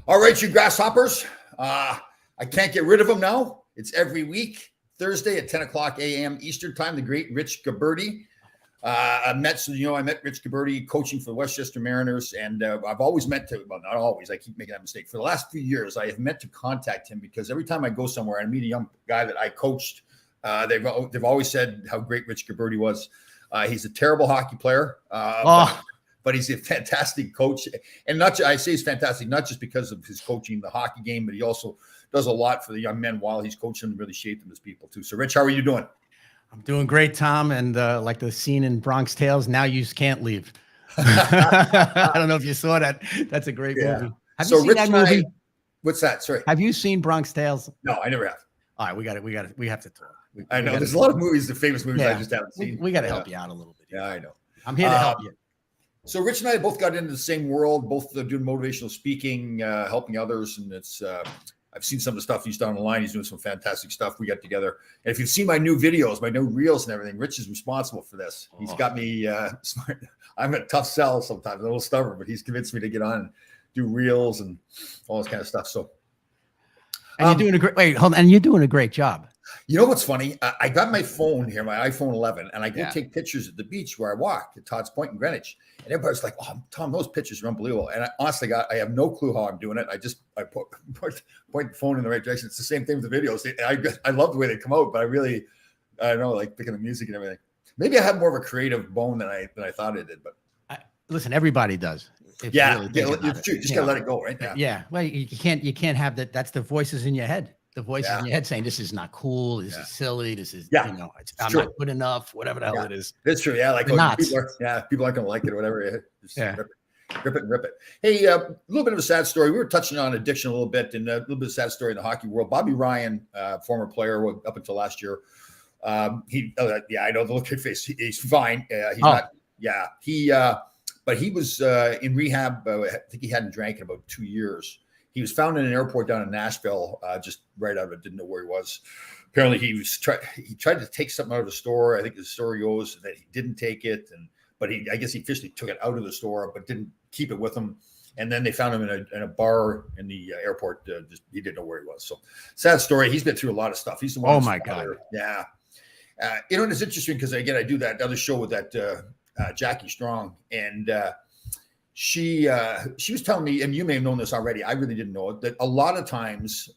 All right, you grasshoppers. I can't get rid of them now. It's every week, Thursday at 10 o'clock a.m. Eastern time. The great Rich Gabberty. I met Rich Gabberty coaching for the Westchester Mariners, and I've always meant to, well, not always, I keep making that mistake. For the last few years, I have meant to contact him because every time I go somewhere and meet a young guy that I coached, they've always said how great Rich Gabberty was. He's a terrible hockey player, but he's a fantastic coach. And I say he's fantastic, not just because of his coaching the hockey game, but he also does a lot for the young men while he's coaching them, really shape them as people too. So Rich, how are you doing? I'm doing great, Tom. And like the scene in Bronx Tales, now you can't leave. I don't know if you saw that. That's a great movie. Have you seen Rich that movie? What's that? Sorry. Have you seen Bronx Tales? No, I never have. All right, we have to talk. I know there's a lot of movies, the famous movies I just haven't seen. We got to help you out a little bit. Yeah, I know. I'm here to help you. So Rich and I both got into the same world, both doing motivational speaking, helping others. And it's, I've seen some of the stuff he's done online. He's doing some fantastic stuff. We got together. And if you've seen my new videos, my new reels and everything, Rich is responsible for this. He's got me smart. I'm a tough sell sometimes, a little stubborn, but he's convinced me to get on and do reels and all this kind of stuff. So, and you're doing a great, wait, hold on. And you're doing a great job. You know what's funny? I got my phone here, my iPhone 11, and I go take pictures at the beach where I walk at Todd's Point in Greenwich. And everybody's like, "Oh, Tom, those pictures are unbelievable." And I have no clue how I'm doing it. I point the phone in the right direction. It's the same thing with the videos. I love the way they come out, but I don't know, like picking the music and everything. Maybe I have more of a creative bone than I thought I did. But listen, everybody does. Yeah, it's true. Just gotta let it go, right? Yeah. Well, you can't have that. That's the voices in your head. The voices in your head saying, "This is not cool. This is silly. This is, I'm not good enough." Whatever the hell it is. It's true. Yeah, like people aren't gonna like it or whatever. Just rip it. Hey, a little bit of a sad story. We were touching on addiction a little bit, and a little bit of a sad story in the hockey world. Bobby Ryan, former player up until last year. I know the look at his face. He's fine. He's not. Yeah, but he was in rehab. I think he hadn't drank in about 2 years. He was found in an airport down in Nashville, just right out of it. Didn't know where he was. Apparently, he tried to take something out of the store. I think the story goes that he didn't take it, but I guess he officially took it out of the store, but didn't keep it with him. And then they found him in a bar in the airport. He didn't know where he was. So sad story. He's been through a lot of stuff. He's the one. Oh my God. Yeah. And it's interesting because again, I do that other show with that Jackie Strong, and she was telling me, and you may have known this already, I really didn't know it, that a lot of times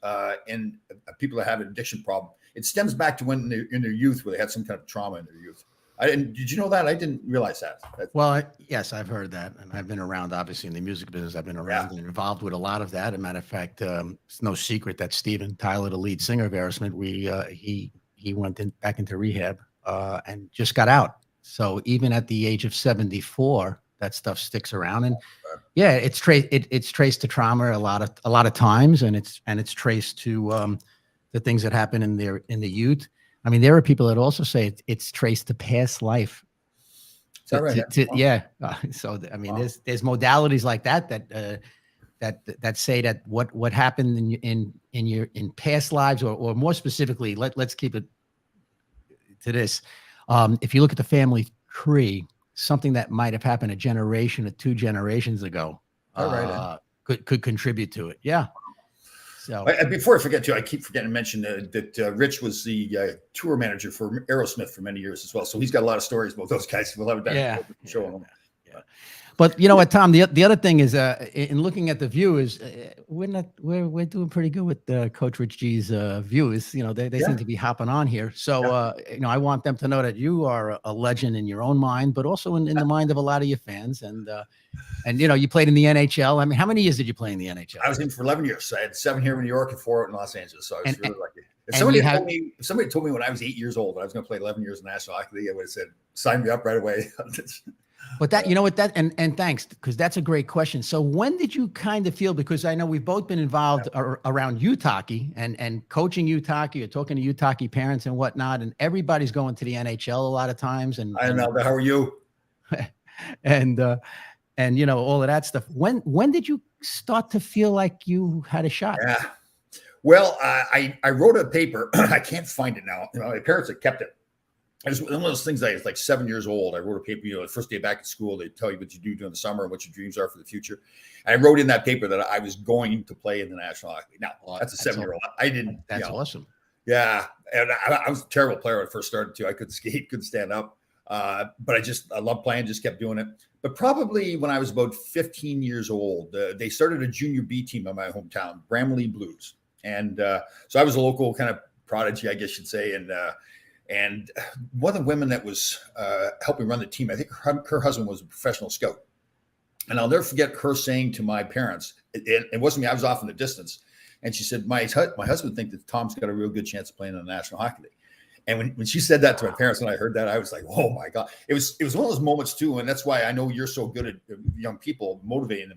in people that have an addiction problem, it stems back to when they're in their youth, where they had some kind of trauma in their youth. Did you know that? I didn't realize that. Well, yes, I've heard that, and I've been around, obviously, in the music business. I've been around and involved with a lot of that. As a matter of fact, it's no secret that Steven Tyler, the lead singer of Aerosmith, he went back into rehab and just got out. So even at the age of 74, that stuff sticks around, and it's traced to trauma a lot of times, and it's traced to the things that happen in the youth. I mean, there are people that also say it's traced to past life. Is that right? So I mean, there's modalities like that say that what happened in past lives, or more specifically, let's keep it to this. If you look at the family tree, something that might have happened a generation or 2 generations ago could contribute to it. Yeah. So before I forget to, I keep forgetting to mention that Rich was the tour manager for Aerosmith for many years as well. So he's got a lot of stories about those guys. We'll have that show them. Yeah. But you know what, Tom? The other thing is, in looking at the viewers, we're doing pretty good with Coach Rich G's viewers. You know, they seem to be hopping on here. So I want them to know that you are a legend in your own mind, but also in the mind of a lot of your fans. And you played in the NHL. I mean, how many years did you play in the NHL? I was in for 11 years. So I had 7 here in New York and 4 out in Los Angeles. So I was really lucky. If somebody told me when I was 8 years old that I was going to play 11 years in National Hockey League, I would have said, sign me up right away. But and thanks, because that's a great question. So when did you kind of feel, because I know we've both been involved around youth hockey and coaching youth hockey or talking to youth hockey parents and whatnot, and everybody's going to the NHL a lot of times. And I know, how are you? and all of that stuff. When did you start to feel like you had a shot? Yeah. Well, I wrote a paper. I can't find it now. My parents had kept it. It's one of those things that is like 7 years old. I wrote a paper, the first day back at school, they tell you what you do during the summer and what your dreams are for the future. And I wrote in that paper that I was going to play in the National Hockey League. Now, that's a 7-year-old. I didn't. That's awesome. Yeah. And I was a terrible player when I first started too. I couldn't skate, couldn't stand up. But I loved playing, just kept doing it. But probably when I was about 15 years old, they started a junior B team in my hometown, Bramley Blues. And so I was a local kind of prodigy, I guess you'd say. And one of the women that was helping run the team, I think her husband was a professional scout. And I'll never forget her saying to my parents, it wasn't me, I was off in the distance. And she said, my husband thinks that Tom's got a real good chance of playing in the National Hockey League. And when she said that to my parents, and I heard that, I was like, oh my God. It was one of those moments too. And that's why I know you're so good at young people, motivating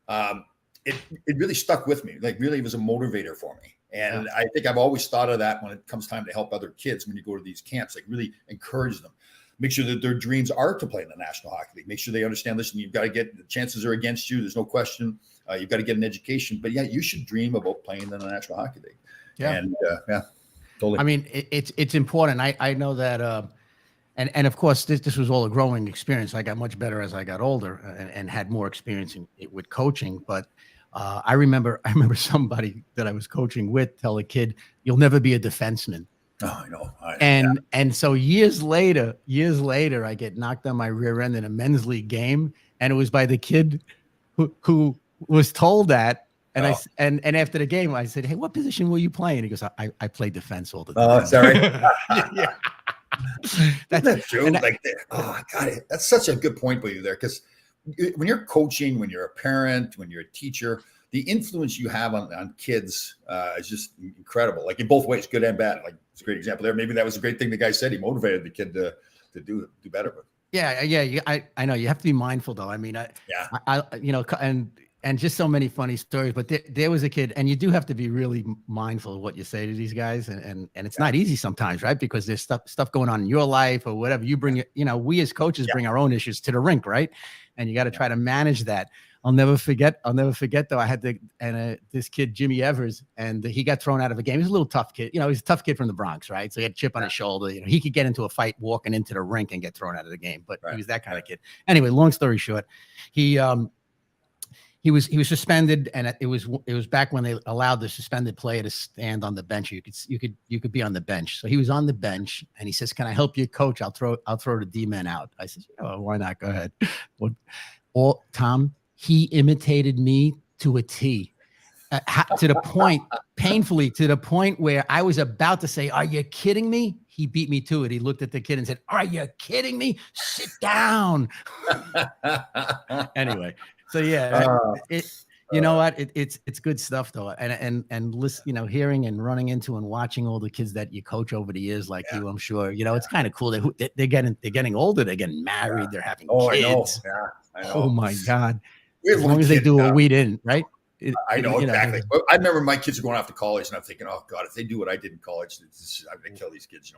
them. It really stuck with me. Like really, it was a motivator for me. And I think I've always thought of that when it comes time to help other kids when you go to these camps, like really encourage them, make sure that their dreams are to play in the National Hockey League, make sure they understand, listen, you've got to get, the chances are against you. There's no question. You've got to get an education, but yeah, you should dream about playing in the National Hockey League. Yeah. And totally. I mean, it's important. I know that, and of course this was all a growing experience. I got much better as I got older and had more experience with coaching, but I remember somebody that I was coaching with tell a kid, "You'll never be a defenseman." Oh, I know. And so years later, I get knocked on my rear end in a men's league game, and it was by the kid who was told that. And and after the game, I said, "Hey, what position were you playing?" He goes, "I play defense all the time." Oh, sorry. Yeah. That's true. Oh, I got it. That's such a good point by you there, because when you're coaching, when you're a parent, when you're a teacher, the influence you have on kids is just incredible. Like in both ways, good and bad. Like it's a great example there. Maybe that was a great thing the guy said. He motivated the kid to do better. But yeah. I know you have to be mindful though. I mean, I and just so many funny stories. But there was a kid, and you do have to be really mindful of what you say to these guys, and it's not easy sometimes, right? Because there's stuff going on in your life or whatever. You bring we as coaches bring our own issues to the rink, right? And you got to try to manage that. I'll never forget though. I had this kid, Jimmy Evers, and he got thrown out of a game. He's a little tough kid. He's a tough kid from the Bronx, right? So he had a chip on his shoulder. He could get into a fight walking into the rink and get thrown out of the game, but he was that kind of kid. Anyway, long story short, he was suspended, and it was back when they allowed the suspended player to stand on the bench. You could be on the bench. So he was on the bench, and he says, "Can I help you, coach? I'll throw the D-man out." I said, "Why not? Go ahead." Tom, he imitated me to a T, to the point, painfully, to the point where I was about to say, "Are you kidding me?" He beat me to it. He looked at the kid and said, "Are you kidding me? Sit down." Anyway. So yeah, you know what? It's good stuff though, and listen, hearing and running into and watching all the kids that you coach over the years, like you, I'm sure, it's kind of cool. They're getting older, they're getting married, they're having kids. I know. Oh my God! As long as they do what we didn't, right? I know exactly. I remember my kids are going off to college, and I'm thinking, oh God, if they do what I did in college, I'm gonna kill these kids,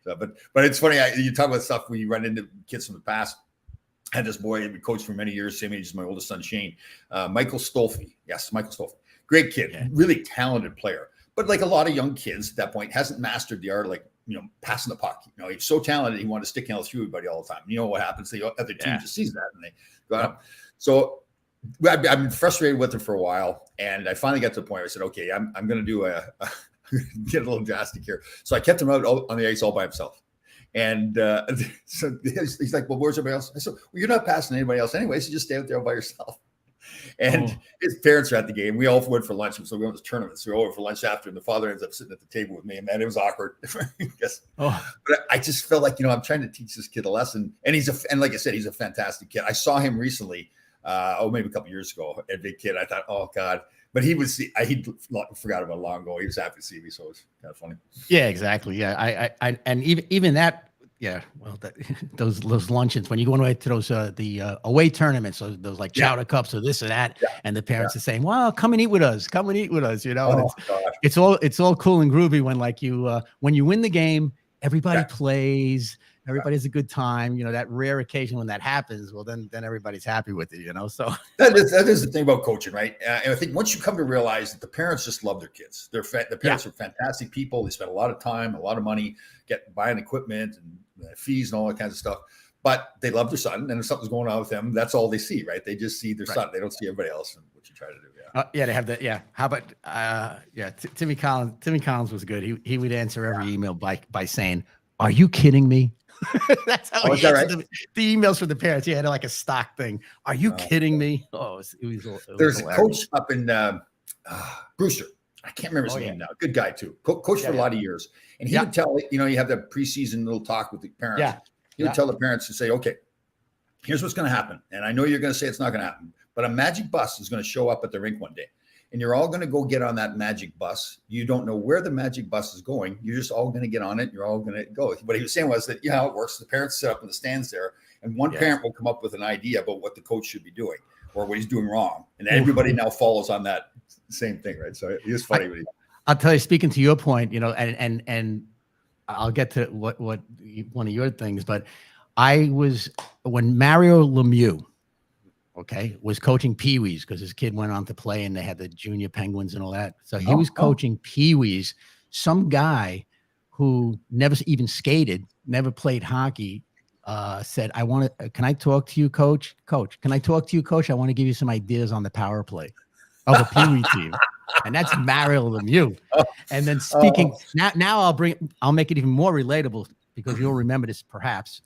So, but it's funny. You talk about stuff when you run into kids from the past. I had this boy we coached for many years, same age as my oldest son, Shane, Michael Stolfi. Yes, Michael Stolfi. Great kid, really talented player. But like a lot of young kids at that point, hasn't mastered the art of passing the puck. He's so talented, he wanted to stick handle through everybody all the time. You know what happens? The other team just sees that and they go out. So I've been frustrated with him for a while. And I finally got to the point where I said, okay, I'm going to do get a little drastic here. So I kept him out on the ice all by himself. And so he's like, well, where's everybody else? I said, well, you're not passing anybody else anyway, so just stay out there all by yourself. And his parents are at the game. We all went for lunch. So we went to tournaments. So we were over for lunch after, and the father ends up sitting at the table with me. And man, it was awkward. But I just felt like, I'm trying to teach this kid a lesson. And and like I said, he's a fantastic kid. I saw him recently, maybe a couple years ago, a big kid. I thought, oh God. But he forgot about it long ago. He was happy to see me, so it was kind of funny. Yeah, exactly. Yeah, I and even that. Yeah, well, those luncheons when you go away to those the away tournaments, those like chowder cups or this or that, and the parents are saying, "Well, come and eat with us. Come and eat with us." It's all cool and groovy when you win the game, everybody plays. Everybody has a good time, that rare occasion when that happens. Well, then everybody's happy with it, So that is the thing about coaching, right? And I think once you come to realize that the parents just love their kids, the parents are fantastic people. They spend a lot of time, a lot of money buying equipment and fees and all that kinds of stuff. But they love their son, and if something's going on with them, that's all they see, right? They just see their son. They don't see everybody else and what you try to do. Yeah, they have that. Yeah. How about Timmy Collins? Timmy Collins was good. He would answer every email by saying, "Are you kidding me?" That's how he answered the emails from the parents. He had like a stock thing. Are you kidding me? Oh, it was there's a coach up in Brewster. I can't remember his name now. Good guy too. Coach for a lot of years, and he would tell you have that preseason little talk with the parents. Yeah. He would tell the parents to say, okay, here's what's going to happen. And I know you're going to say it's not going to happen, but a magic bus is going to show up at the rink one day. And you're all going to go get on that magic bus. You don't know where the magic bus is going. You're just all going to get on it. You're all going to go. What he was saying was that, how it works. The parents sit up in the stands there, and one parent will come up with an idea about what the coach should be doing or what he's doing wrong. And everybody now follows on that same thing, right? So it was funny. I'll tell you, speaking to your point, and I'll get to what one of your things, but when Mario Lemieux, was coaching Pee-wees because his kid went on to play and they had the junior Penguins and all that. So he was coaching Pee-wees. Some guy who never even skated, never played hockey, said, can I talk to you, coach? Coach, can I talk to you, coach? I want to give you some ideas on the power play of a Pee-wee team. And that's Mario Lemieux. And then speaking now I'll make it even more relatable because you'll remember this perhaps.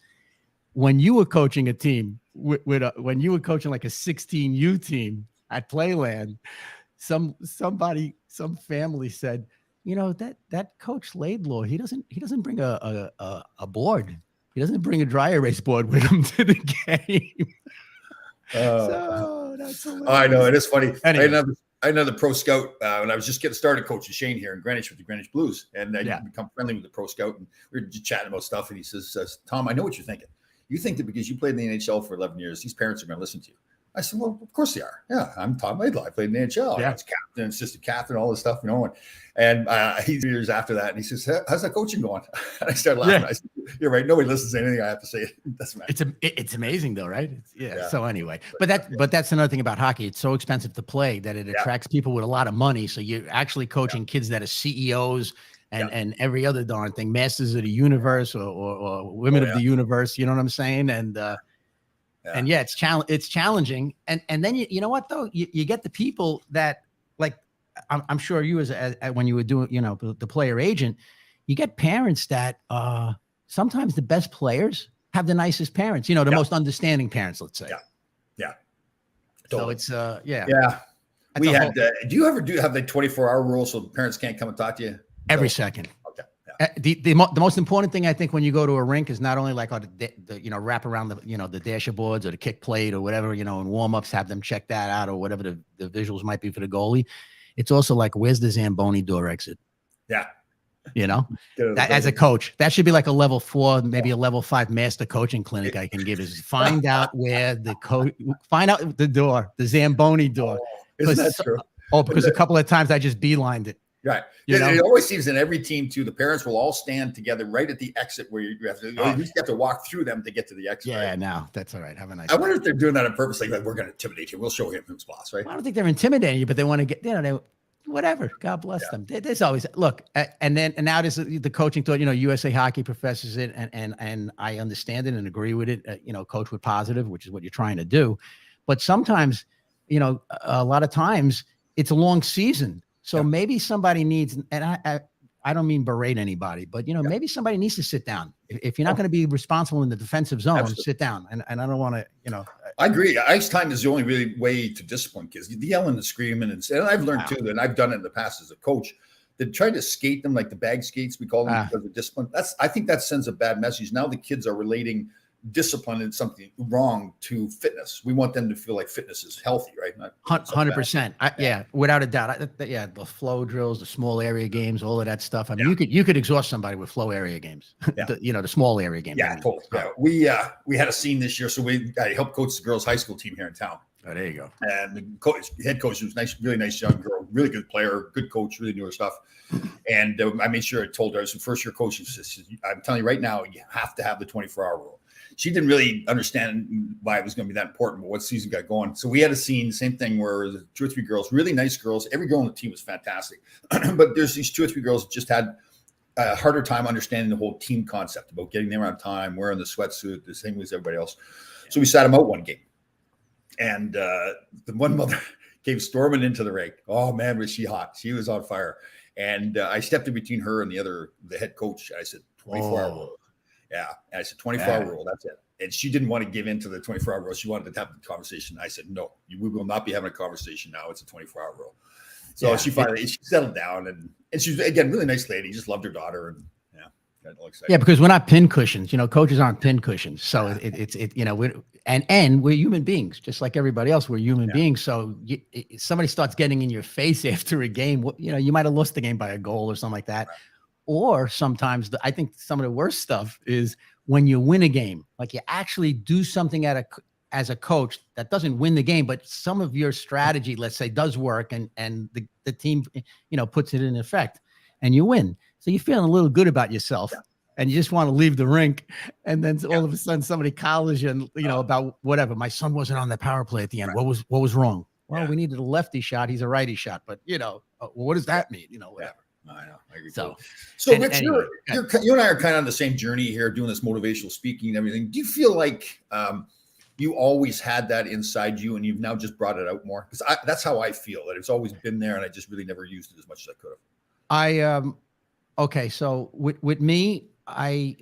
When you were coaching a team when you were coaching like a 16U team at Playland, some family said, that Coach Laidlaw, he doesn't bring a board. He doesn't bring a dry erase board with him to the game. So that's hilarious. I know, it is funny. Anyway. I had another pro scout when I was just getting started coaching Shane here in Greenwich with the Greenwich Blues. And I become friendly with the pro scout, and we were just chatting about stuff. And he says, Tom, I know what you're thinking. You think that because you played in the NHL for 11 years, these parents are going to listen to you. I said, well, of course they are. Yeah, I'm Tom Laidlaw. I played in the NHL. I was captain, assistant captain, all this stuff, And he's years after that, and he says, how's that coaching going? And I started laughing. I said, you're right. Nobody listens to anything I have to say. It doesn't matter. It's amazing though, right? So anyway, but that's another thing about hockey. It's so expensive to play that it attracts people with a lot of money. So you're actually coaching kids that are CEOs and every other darn thing, masters of the universe or women of the universe. You know what I'm saying? And and it's challenging. And then you know what though, you get the people that like. I'm sure you as when you were doing, the player agent, you get parents that sometimes the best players have the nicest parents, the most understanding parents, let's say. Yeah. Totally. So it's We had. Do you ever have the 24-hour rule so the parents can't come and talk to you every second? Okay. Yeah. The most important thing I think when you go to a rink is not only like the wrap around the dasher boards or the kick plate or whatever, and warm ups, have them check that out or whatever the visuals might be for the goalie. It's also like, where's the Zamboni door exit? Yeah. As a coach, that should be like a level 4, maybe a level 5 master coaching clinic I can give is find out where find out the door, the Zamboni door. Isn't that true? Because a couple of times I just beelined it. Right. It always seems in every team too, the parents will all stand together right at the exit where you have to, you have to walk through them to get to the exit. Yeah, right? no, that's all right. Have a nice I wonder if they're doing that on purpose. Like we're going to intimidate you. We'll show him who's boss, right? I don't think they're intimidating you, but they want to get, whatever. God bless them. There's always, look, and now there's the coaching thought, USA Hockey professes it and I understand it and agree with it, coach with positive, which is what you're trying to do. But sometimes, a lot of times it's a long season. So maybe somebody needs, and I don't mean berate anybody, but maybe somebody needs to sit down. If you're not going to be responsible in the defensive zone, sit down. And I don't want to, I agree. Ice time is the only really way to discipline kids. The yelling and screaming, and I've learned too, and I've done it in the past as a coach, that try to skate them like the bag skates we call them because of discipline. I think that sends a bad message. Now the kids are relating discipline and something wrong to fitness. We want them to feel like fitness is healthy, right? 100%. Without a doubt. The flow drills, the small area games, all of that stuff. I mean, you could exhaust somebody with flow area games. The small area games. Yeah, totally. Yeah. We had a scene this year, so I helped coach the girls' high school team here in town. Oh, there you go. And the head coach was nice, really nice young girl, really good player, good coach, really knew her stuff. And I made sure I told her, as a first year coach, I'm telling you right now, you have to have the 24-hour rule. She didn't really understand why it was going to be that important, but what season got going. So we had a scene, same thing, where the 2 or 3 girls, really nice girls. Every girl on the team was fantastic. But there's these 2 or 3 girls that just had a harder time understanding the whole team concept about getting there on time, wearing the sweatsuit, the same as everybody else. So we sat him out one game, and the one mother came storming into the rink. Oh man, was she hot? She was on fire. And I stepped in between her and the head coach. I said, 24-hour rule. Yeah. And I said, 24-hour rule. That's it. And she didn't want to give in to the 24-hour rule. She wanted to have the conversation. I said, no, we will not be having a conversation now. It's a 24-hour rule. So she finally she settled down, and she's, again, really nice lady. Just loved her daughter, and yeah, because we're not pin cushions. Coaches aren't pin cushions. So it's we're human beings, just like everybody else. We're human beings. So somebody starts getting in your face after a game. You might have lost the game by a goal or something like that. Right. Or sometimes I think some of the worst stuff is when you win a game, like you actually do something as a coach that doesn't win the game, but some of your strategy, let's say, does work, and the team, puts it in effect, and you win. So you're feeling a little good about yourself, and you just want to leave the rink. And then all of a sudden somebody collars you, and, about whatever. My son wasn't on the power play at the end. Right. What was wrong? Well, we needed a lefty shot. He's a righty shot, but what does that mean? Whatever. I know. I agree. So Rich, anyway, you and I are kind of on the same journey here, doing this motivational speaking and everything. Do you feel like you always had that inside you, and you've now just brought it out more? Because that's how I feel, that it's always been there, and I just really never used it as much as I could have. Okay. So with me, I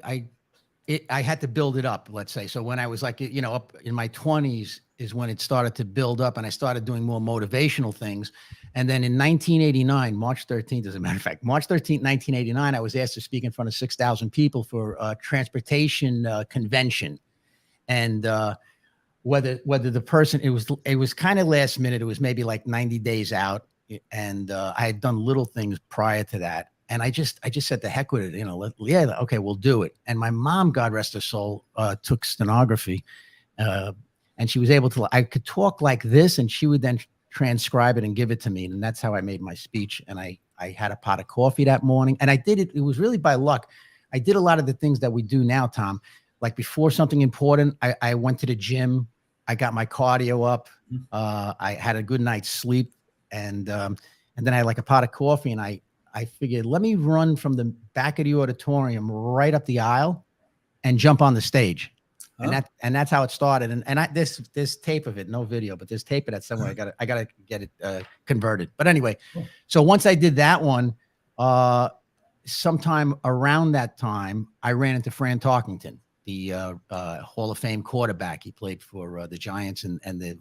had to build it up, let's say. So when I was like, up in my 20s is when it started to build up, and I started doing more motivational things. And then in 1989, March 13th, as a matter of fact, March 13th, 1989, I was asked to speak in front of 6,000 people for a transportation convention. And whether the person, it was kind of last minute. It was maybe like 90 days out. And I had done little things prior to that. And I just said, the heck with it, okay, we'll do it. And my mom, God rest her soul, took stenography, and she was able to, I could talk like this, and she would then transcribe it and give it to me. And that's how I made my speech. And I had a pot of coffee that morning, and I did it. It was really by luck. I did a lot of the things that we do now, Tom. Like before something important, I went to the gym. I got my cardio up. I had a good night's sleep. And then I had like a pot of coffee, and I figured, let me run from the back of the auditorium right up the aisle and jump on the stage. And that's how it started. And there's tape of it, no video, but there's tape of that somewhere. I gotta get it converted. But anyway, so once I did that one, sometime around that time, I ran into Fran Tarkenton, the Hall of Fame quarterback. He played for the Giants and the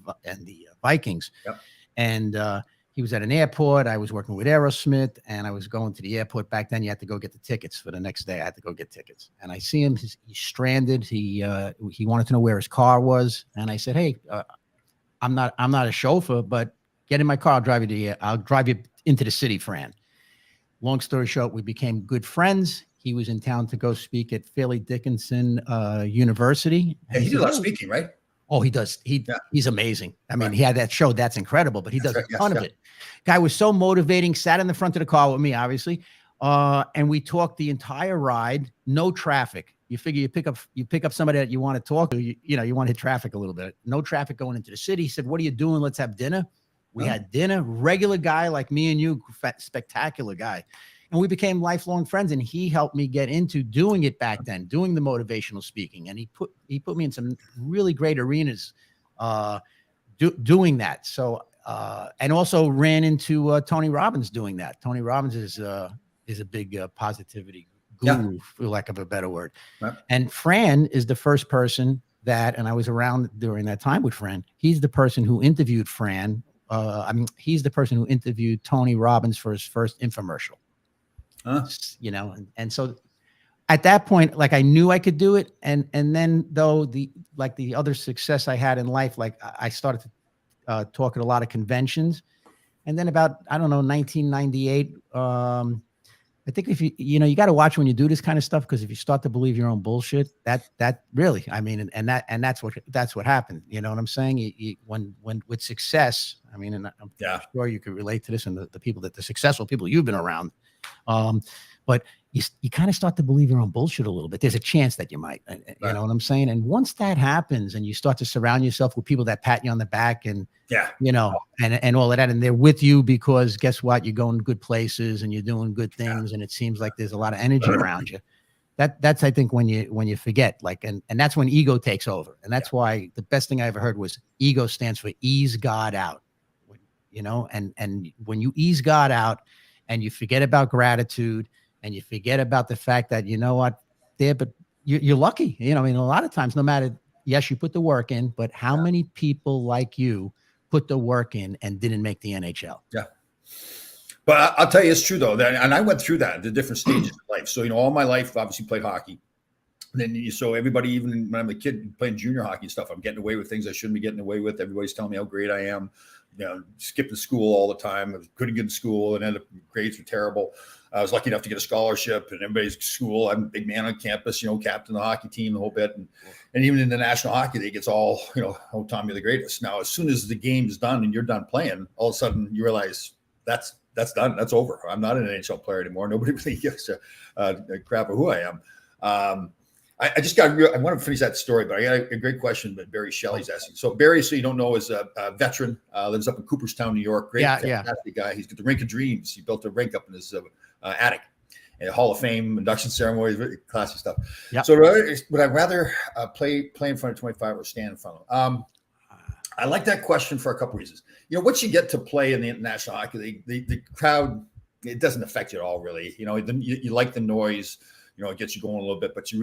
Vikings. Yep. And he was at an airport. I was working with Aerosmith, and I was going to the airport. Back then, you had to go get the tickets for the next day. I had to go get tickets, and I see him. He's stranded. He wanted to know where his car was, and I said, "Hey, I'm not a chauffeur, but get in my car. I'll drive you into the city, Fran." Long story short, we became good friends. He was in town to go speak at Fairleigh Dickinson University. Yeah, he did a lot of speaking, right? Oh, he does. He's amazing. I mean, he had that show. That's incredible, but he does a ton of it. Guy was so motivating, sat in the front of the car with me, obviously. And we talked the entire ride, no traffic. You figure you pick up somebody that you want to talk to, you want to hit traffic a little bit. No traffic going into the city. He said, "What are you doing? Let's have dinner." We had dinner, regular guy like me and you, spectacular guy. And we became lifelong friends, and he helped me get into doing it back then, doing the motivational speaking. And he put me in some really great arenas doing that. So, and also ran into Tony Robbins doing that. Tony Robbins is a big positivity guru, for lack of a better word. Right. And Fran is the first person and I was around during that time with Fran. He's the person who interviewed Fran. He's the person who interviewed Tony Robbins for his first infomercial. And so at that point, like I knew I could do it. And then though the other success I had in life, like I started to talk at a lot of conventions. And then about, 1998, I think if you got to watch when you do this kind of stuff, because if you start to believe your own bullshit, that really, and that's what happened. You know what I'm saying? When with success, and I'm sure you could relate to this, and the people the successful people you've been around. But you kind of start to believe your own bullshit a little bit. There's a chance that you might, you know what I'm saying? And once that happens and you start to surround yourself with people that pat you on the back and, you know, and all of that, and they're with you because guess what? You're going to good places and you're doing good things. And it seems like there's a lot of energy around you. That's, I think, when you forget, like, and that's when ego takes over. And that's why the best thing I ever heard was ego stands for ease God out, you know, and when you ease God out and you forget about gratitude, and you forget about the fact that, you know what, but you're lucky. You know, I mean, a lot of times, no matter, yes, you put the work in, but how many people like you put the work in and didn't make the NHL? Yeah. But I'll tell you, it's true, though. And I went through that, the different stages of life. So, you know, all my life, obviously played hockey. And then, so everybody, even when I'm a kid playing junior hockey and stuff, I'm getting away with things I shouldn't be getting away with. Everybody's telling me how great I am. You know, skipping school all the time. I couldn't get in school and ended up grades were terrible. I was lucky enough to get a scholarship and everybody's school. I'm a big man on campus, you know, captain of the hockey team, the whole bit. And even in the National Hockey League, it's all, you know, oh, Tommy the greatest. Now, as soon as the game's done and you're done playing, all of a sudden you realize that's done. That's over. I'm not an NHL player anymore. Nobody really gives a crap of who I am. I just got I want to finish that story, but I got a great question that Barry Shelley's asking. So Barry, so you don't know, is a veteran, lives up in Cooperstown, New York. Great, fantastic guy. He's got the Rink of Dreams. He built a rink up in his attic. And Hall of Fame induction ceremonies, really classy stuff. Yep. So would I rather play in front of 25 or stand in front of them? I like that question for a couple reasons. You know, once you get to play in the National Hockey League, the crowd, it doesn't affect you at all, really. You know, you like the noise. You know, it gets you going a little bit, but you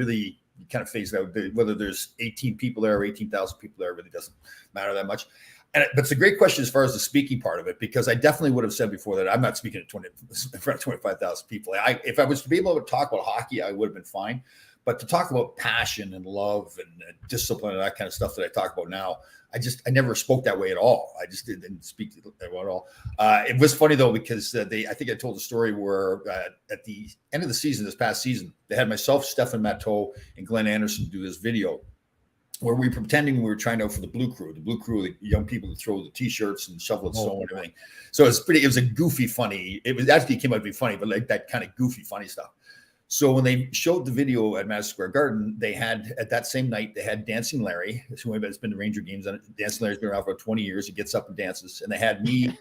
kind of phase it out. Whether there's 18 people there or 18,000 people there, it really doesn't matter that much. But it's a great question as far as the speaking part of it, because I definitely would have said before that I'm not speaking in front of 25,000 people. If I was to be able to talk about hockey, I would have been fine. But to talk about passion and love and discipline and that kind of stuff that I talk about now, I never spoke that way at all. I just didn't speak that way at all. It was funny though, because I think I told a story where at the end of the season, this past season, they had myself, Stefan Matteau, and Glenn Anderson do this video where we were pretending we were trying out for the Blue Crew, the young people that throw the T-shirts and shovel and snow and everything. So it was a goofy, funny. It came out to be funny, but like that kind of goofy, funny stuff. So when they showed the video at Madison Square Garden, they had, at that same night, they had Dancing Larry, who has been to Ranger games. Dancing Larry's been around for 20 years. He gets up and dances. And they had me.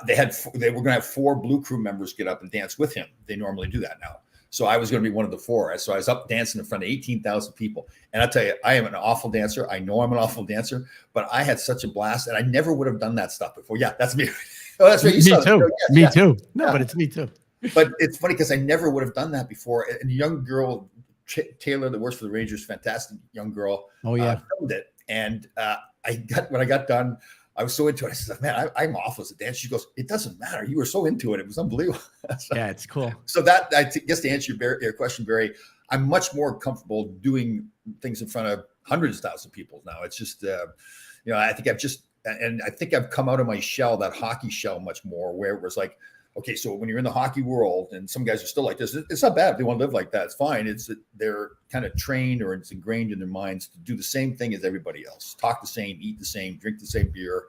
They were going to have 4 Blue Crew members get up and dance with him. They normally do that now. So I was going to be one of the 4. So I was up dancing in front of 18,000 people. And I'll tell you, I am an awful dancer. I know I'm an awful dancer, but I had such a blast. And I never would have done that stuff before. Yeah, that's me. Oh, that's right. Me too. Me too. No, but it's me too. But it's funny because I never would have done that before. And a young girl, Taylor, that works for the Rangers, fantastic young girl. Oh yeah, filmed it. And when I got done, I was so into it. I said, "Man, I'm awful as a dancer." She goes, "It doesn't matter. You were so into it. It was unbelievable." Yeah, it's cool. So that I guess to answer your question, Barry, I'm much more comfortable doing things in front of hundreds of thousands of people now. It's just, I think I've come out of my shell, that hockey shell, much more, where it was like, okay, so when you're in the hockey world, and some guys are still like this, it's not bad if they want to live like that. It's fine. It's that they're kind of trained, or it's ingrained in their minds to do the same thing as everybody else, talk the same, eat the same, drink the same beer,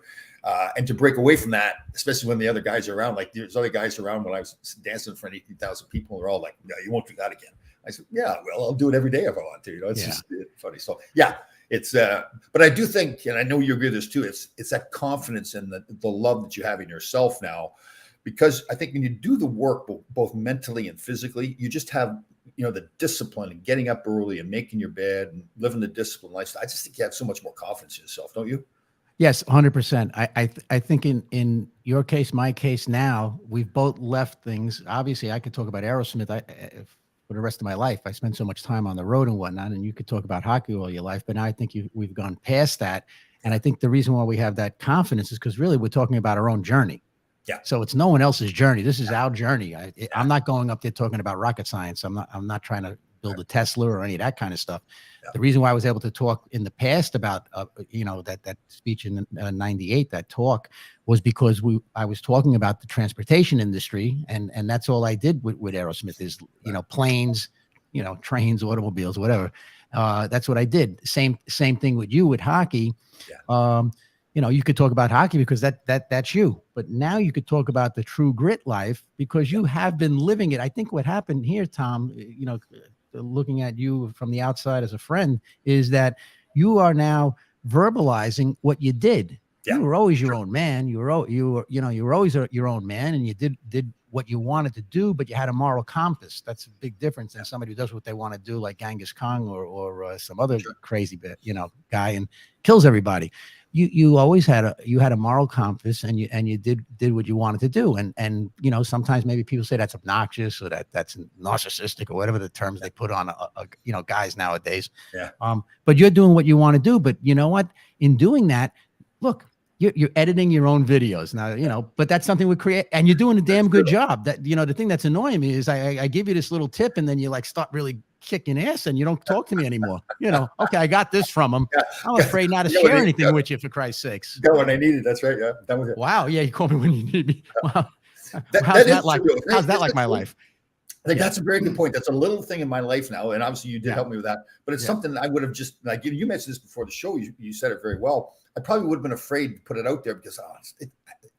and to break away from that, especially when the other guys are around. Like there's other guys around when I was dancing in front of 18,000 people, and they're all like, "No, you won't do that again." I said, "Yeah, well, I'll do it every day if I want to." It's just funny. So yeah. It's but I do think, and I know you agree with this too, it's that confidence and the love that you have in yourself now. Because I think when you do the work, both mentally and physically, you just have, the discipline and getting up early and making your bed and living the disciplined lifestyle. I just think you have so much more confidence in yourself, don't you? Yes, 100%. I think in your case, my case now, we've both left things. Obviously, I could talk about Aerosmith for the rest of my life. I spent so much time on the road and whatnot, and you could talk about hockey all your life. But now I think we've gone past that. And I think the reason why we have that confidence is because really we're talking about our own journey. Yeah. So it's no one else's journey. This is our journey. I'm not going up there talking about rocket science. I'm not trying to build a Tesla or any of that kind of stuff. Yeah. The reason why I was able to talk in the past about, that speech in 98, that talk, was because I was talking about the transportation industry. And that's all I did with Aerosmith is, planes, trains, automobiles, whatever. That's what I did. Same thing with you with hockey. Yeah. you know, you could talk about hockey because that's you. But now you could talk about the true grit life because you have been living it. I think what happened here, Tom, you know, looking at you from the outside as a friend, is that you are now verbalizing what you did. Yeah. You were always your own man. You were always your own man, and you did what you wanted to do, but you had a moral compass. That's a big difference than somebody who does what they want to do, like Genghis Khan or some other crazy bit, you know, guy and kills everybody. You always had a moral compass, and you did what you wanted to do. And you know, sometimes maybe people say that's obnoxious or that's narcissistic or whatever the terms they put on you know, guys nowadays. Yeah. But you're doing what you want to do. But you know what? In doing that, look, you're editing your own videos now, you know, but that's something we create, and you're doing a damn good job. That, you know, the thing that's annoying me is I give you this little tip and then you like start really kicking ass and you don't talk to me anymore. You know, okay, I got this from him. I'm afraid not to share anything with you, for Christ's sakes. Got when I need it. That's right. Yeah. Done with it. Wow. Yeah. You call me when you need me. Wow. How's that like my life? I think that's a very good point. That's a little thing in my life now. And obviously you did help me with that, but it's something I would have just, like, you mentioned this before the show. You said it very well. I probably would have been afraid to put it out there because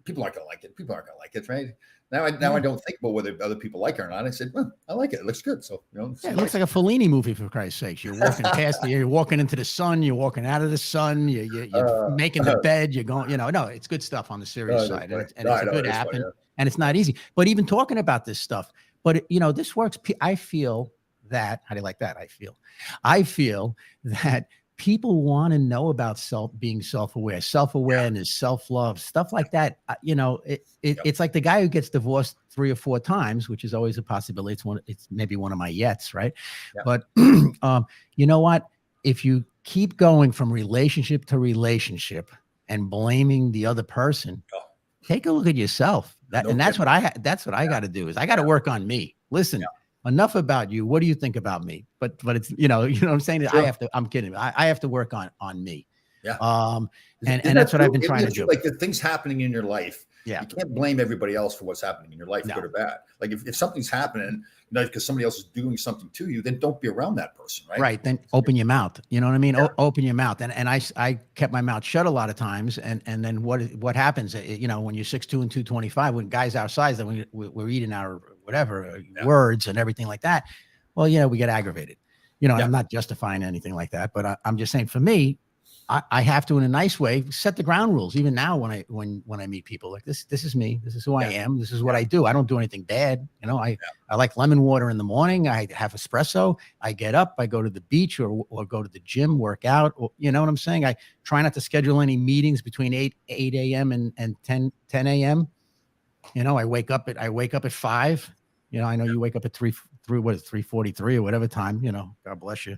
people aren't going to like it. People aren't going to like it, right? Now I don't think about whether other people like it or not. I said, well, I like it. It looks good. So, you know, it looks like a Fellini movie, for Christ's sakes. You're walking past you're walking into the sun. You're walking out of the sun. You're making the bed. You're going, you know, no, it's good stuff on the serious side. And it's a good app, and it's not easy. But even talking about this stuff, but you know, this works. I feel that, how do you like that? I feel that people want to know about being self-aware, self-awareness, self-love, stuff like that. You know, it's like the guy who gets divorced 3 or 4 times, which is always a possibility. It's maybe one of my yets, right? Yeah. But you know what? If you keep going from relationship to relationship and blaming the other person, take a look at yourself. That's what I got to do. Is I got to work on me. Listen. Enough about you. What do you think about me? But it's, you know what I'm saying? Sure. I'm kidding. I have to work on me. Yeah. And that's what I've been trying to do. Like the things happening in your life. Yeah. You can't blame everybody else for what's happening in your life, good or bad. Like if something's happening, you know, because somebody else is doing something to you, then don't be around that person, right? Right. Then open your mouth. You know what I mean? Yeah. Open your mouth. And I kept my mouth shut a lot of times. And then what happens? You know, when you're 6'2" and 225, when guys our size, that we're eating our whatever words and everything like that. Well, you know, we get aggravated. You know, I'm not justifying anything like that, but I'm just saying, for me, I have to, in a nice way, set the ground rules. Even now, when I meet people, like this is me. This is who I am. This is what I do. I don't do anything bad. You know, I like lemon water in the morning. I have espresso. I get up. I go to the beach or go to the gym, work out. Or, you know what I'm saying? I try not to schedule any meetings between 8 a.m. and 10 a.m. You know, I wake up at 5. You know, I know you wake up at 3:43 or whatever time. You know, God bless you.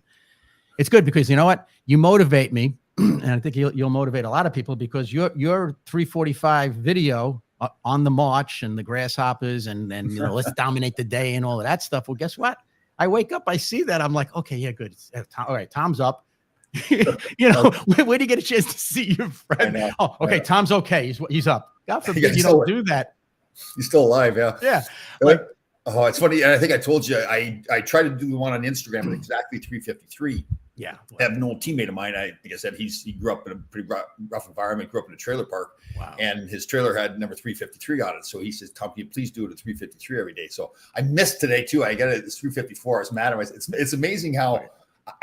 It's good because you know what? You motivate me. And I think you'll motivate a lot of people because your 3:45 video on the march and the grasshoppers and you know, let's dominate the day and all of that stuff. Well, guess what? I wake up, I see that. I'm like, okay, yeah, good. All right, Tom's up. You know, where do you get a chance to see your friend? Oh, okay, Tom's okay. He's up. God forbid you don't do that. He's still alive, yeah. Yeah. Like, oh, it's funny. And I think I told you, I tried to do the one on Instagram at exactly 3:53. Yeah. I have an old teammate of mine. Like I said, he grew up in a pretty rough environment, grew up in a trailer park. Wow. And his trailer had number 353 on it. So he says, Tom, can you please do it at 3:53 every day? So I missed today too. I got it at 3:54. I was mad at myself. It's amazing how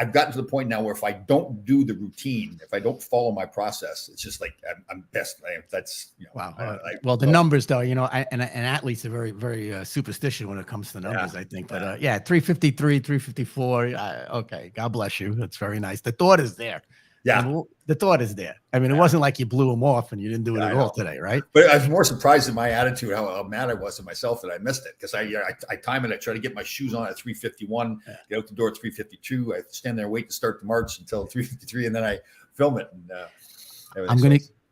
I've gotten to the point now where if I don't do the routine, if I don't follow my process, it's just like I'm best. That's, you know, wow. Well, the numbers though, you know, and athletes are very, very superstitious when it comes to numbers, I think. But 3:53, 3:54. Okay, God bless you. That's very nice. The thought is there. Yeah, and the thought is there. I mean, it wasn't like you blew them off and you didn't do it at all today, right? But I was more surprised in my attitude how mad I was at myself that I missed it because I time it. I try to get my shoes on at 3:51, get out the door at 3:52. I stand there, wait to start the march until 3:53, and then I film it. And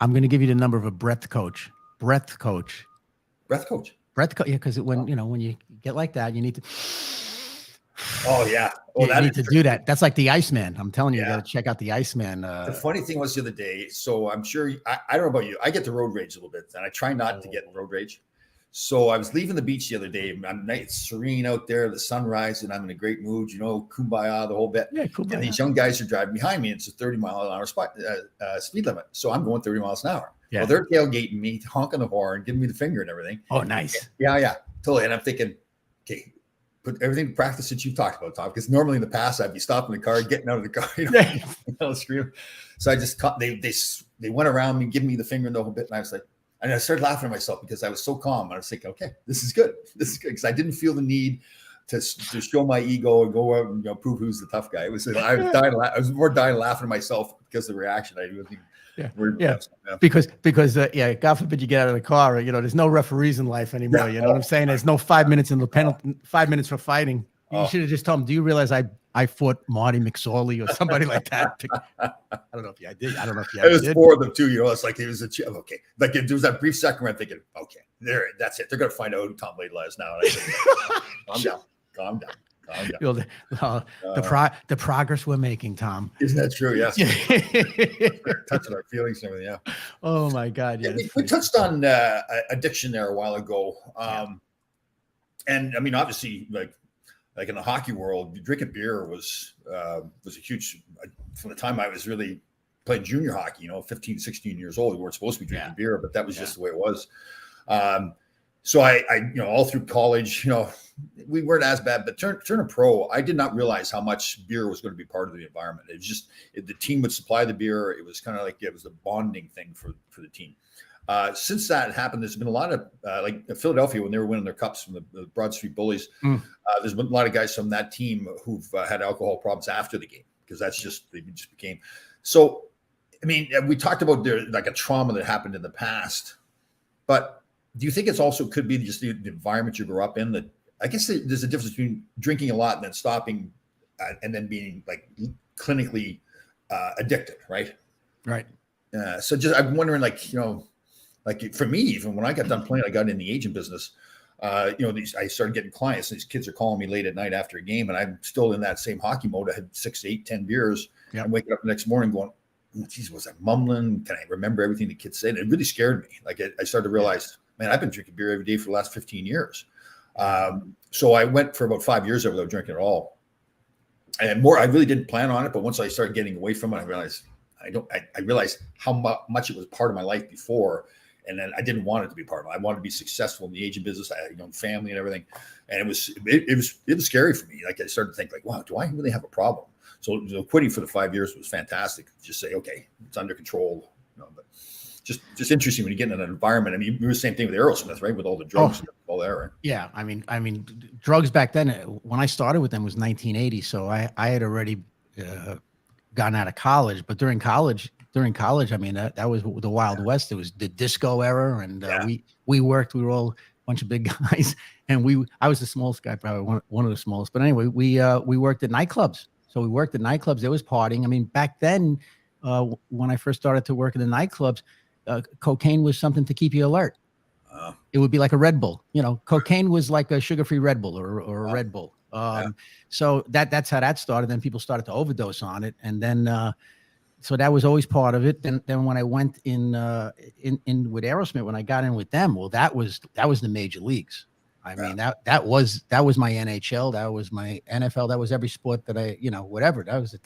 I'm gonna give you the number of a breath coach. Yeah, because when you get like that, you need to. Oh yeah. You need to do that. That's like the Iceman. I'm telling you, you got to check out the Iceman. The funny thing was the other day. So I'm sure I don't know about you. I get the road rage a little bit, and I try not to get road rage. So I was leaving the beach the other day. It's serene out there, the sunrise, and I'm in a great mood, kumbaya, the whole bit. Yeah, kumbaya. And these young guys are driving behind me. It's a 30-mile-an-hour speed limit. So I'm going 30 miles an hour. Yeah. Well, they're tailgating me, honking the horn, giving me the finger and everything. Oh, nice. Yeah, totally. And I'm thinking, okay, put everything to practice that you've talked about, Tom. Because normally in the past, I'd be stopping the car, getting out of the car, screaming. So I just caught, they went around me, giving me the finger and the whole bit. And I was like, and I started laughing at myself because I was so calm. I was thinking, okay, this is good. Because I didn't feel the need to show my ego and go out and prove who's the tough guy. I was more dying laughing at myself because of the reaction. I wasn't because God forbid you get out of the car. There's no referees in life anymore. You know what I'm saying? There's no 5 minutes in the penalty, 5 minutes for fighting. You should have just told him, do you realize I fought Marty McSorley or somebody like that? I don't know if you did. I don't know if you did. It was four of them too. It's like it was okay. Like there was that brief second where I'm thinking, okay, that's it. They're gonna find out who Tom Laidlaw is now. Calm down. The progress we're making, Tom. Isn't that true? Yes. Touching our feelings and everything. Yeah. Oh my God. Yeah. We touched on addiction there a while ago, and I mean, obviously, like in the hockey world, drinking beer was a huge. From the time I was really playing junior hockey, 15, 16 years old, we weren't supposed to be drinking beer, but that was just the way it was. So I all through college, we weren't as bad, but turning pro, I did not realize how much beer was going to be part of the environment. It was just the team would supply the beer. It was kind of like it was a bonding thing for the team. Since that happened, there's been a lot of like Philadelphia when they were winning their cups from the Broad Street Bullies. There's been a lot of guys from that team who've had alcohol problems after the game because they just became. So, I mean, we talked about like a trauma that happened in the past, but do you think it's also could be just the environment you grew up in? That I guess there's a difference between drinking a lot and then stopping, and then being like clinically addicted, right? Right. So I'm wondering, like for me, even when I got done playing, I got in the agent business. I started getting clients. These kids are calling me late at night after a game, and I'm still in that same hockey mode. I had 6, 8, 10 beers. Yep. I'm waking up the next morning going, "Geez, was I mumbling? Can I remember everything the kids said?" It really scared me. Like I started to realize, man, I've been drinking beer every day for the last 15 years. So I went for about 5 years without drinking at all, and I really didn't plan on it. But once I started getting away from it, I realized I realized how much it was part of my life before. And then I didn't want it to be part of it. I wanted to be successful in the agent business. I had a young family and everything. And it was scary for me. Like I started to think like, wow, do I really have a problem? So quitting for the 5 years was fantastic. Just say, okay, it's under control. But just interesting when you get in an environment. I mean, you were the same thing with Aerosmith, right? With all the drugs and all that, right? Yeah. I mean, drugs back then, when I started with them was 1980. So I had already gotten out of college, but during college, I mean, that was the Wild West. It was the disco era, and we worked. We were all a bunch of big guys, and I was the smallest guy, probably one of the smallest. But anyway, we worked at nightclubs. So we worked at nightclubs. There was partying. I mean, back then, when I first started to work in the nightclubs, cocaine was something to keep you alert. It would be like a Red Bull. Cocaine was like a sugar-free Red Bull or a Red Bull. So that's how that started. Then people started to overdose on it, and then. So that was always part of it. Then when I went in with Aerosmith, when I got in with them, well, that was the major leagues. I mean, that was my NHL, that was my NFL, that was every sport that I, whatever. That was a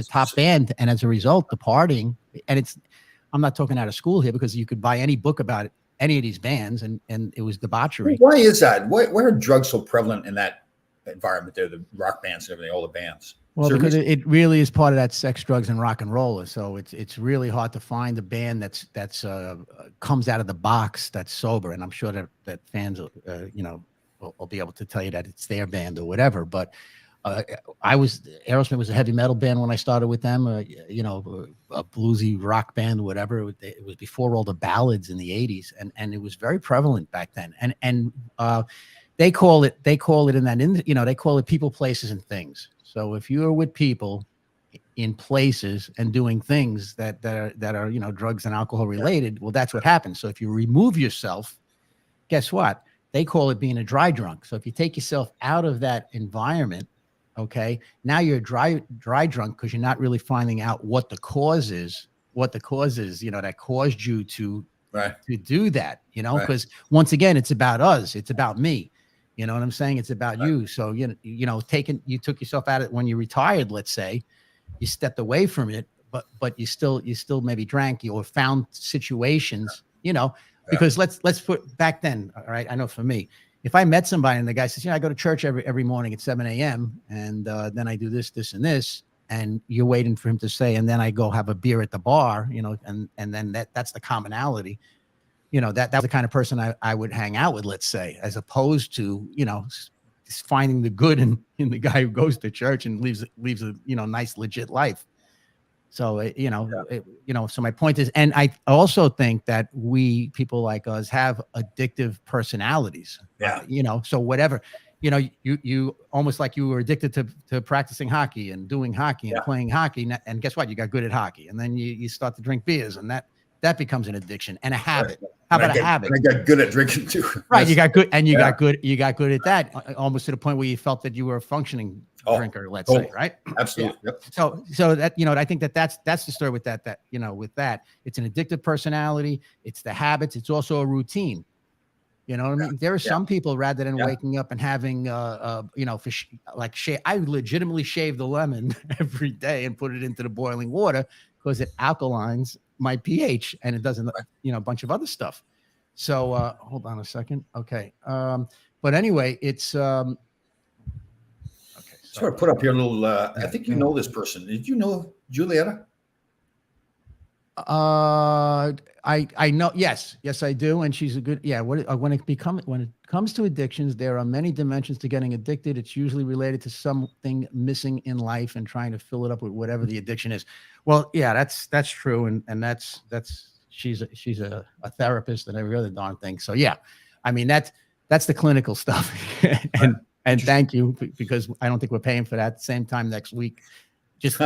top band. And as a result, the partying, and I'm not talking out of school here because you could buy any book about it, any of these bands, and it was debauchery. Why is that? Why are drugs so prevalent in that environment there, the rock bands and everything, all the bands? Well, because it really is part of that sex, drugs, and rock and roll. So it's really hard to find a band that's comes out of the box that's sober. And I'm sure that fans, will be able to tell you that it's their band or whatever. But Aerosmith was a heavy metal band when I started with them. A bluesy rock band, whatever. It was before all the ballads in the '80s, and it was very prevalent back then. And they call it in that they call it people, places, and things. So if you are with people in places and doing things that are drugs and alcohol related, well, that's what happens. So if you remove yourself, guess what? They call it being a dry drunk. So if you take yourself out of that environment, okay, now you're dry drunk because you're not really finding out what the cause is, that caused you to to do that, you know, Right. because once again, it's about us. It's about me. You know what I'm saying? It's about you. So, you know, you took yourself out of it when you retired, let's say, you stepped away from it, but you still maybe drank or found situations, you know, because let's put back then. All right. I know for me, if I met somebody and the guy says, you know, I go to church every morning at 7 a.m. and then I do this, and this, and you're waiting for him to say, and then I go have a beer at the bar, you know, and then that's the commonality. You know, that's the kind of person I would hang out with, let's say, as opposed to, you know, finding the good in the guy who goes to church and leaves a, you know, nice, legit life. So, you know, so my point is, and I also think that people like us have addictive personalities. Yeah. You know, so whatever, you know, you almost like you were addicted to practicing hockey and doing hockey and playing hockey. And guess what? You got good at hockey, and then you start to drink beers, and that becomes an addiction and a habit. Right. How about a habit? I got good at drinking too. Right. You got good, and you got good at that, almost to the point where you felt that you were a functioning drinker, let's say, right? Absolutely. Yeah. Yep. So that, you know, I think that's the story with that, you know, with that, it's an addictive personality. It's the habits. It's also a routine. You know what I mean? There are some people, rather than waking up and having, you know, I legitimately shave the lemon every day and put it into the boiling water because it alkalines my pH and it doesn't, you know, a bunch of other stuff. So hold on a second. Okay. But anyway, it's okay. So I put up here a little, I think you know this person. Did you know Julieta? I know. Yes, I do. And she's a good, when it comes to addictions, there are many dimensions to getting addicted. It's usually related to something missing in life and trying to fill it up with whatever the addiction is. Well, yeah, that's true. And that's she's a therapist and every other darn thing. So yeah, I mean, that's the clinical stuff. and thank you, because I don't think we're paying for that. Same time next week, just,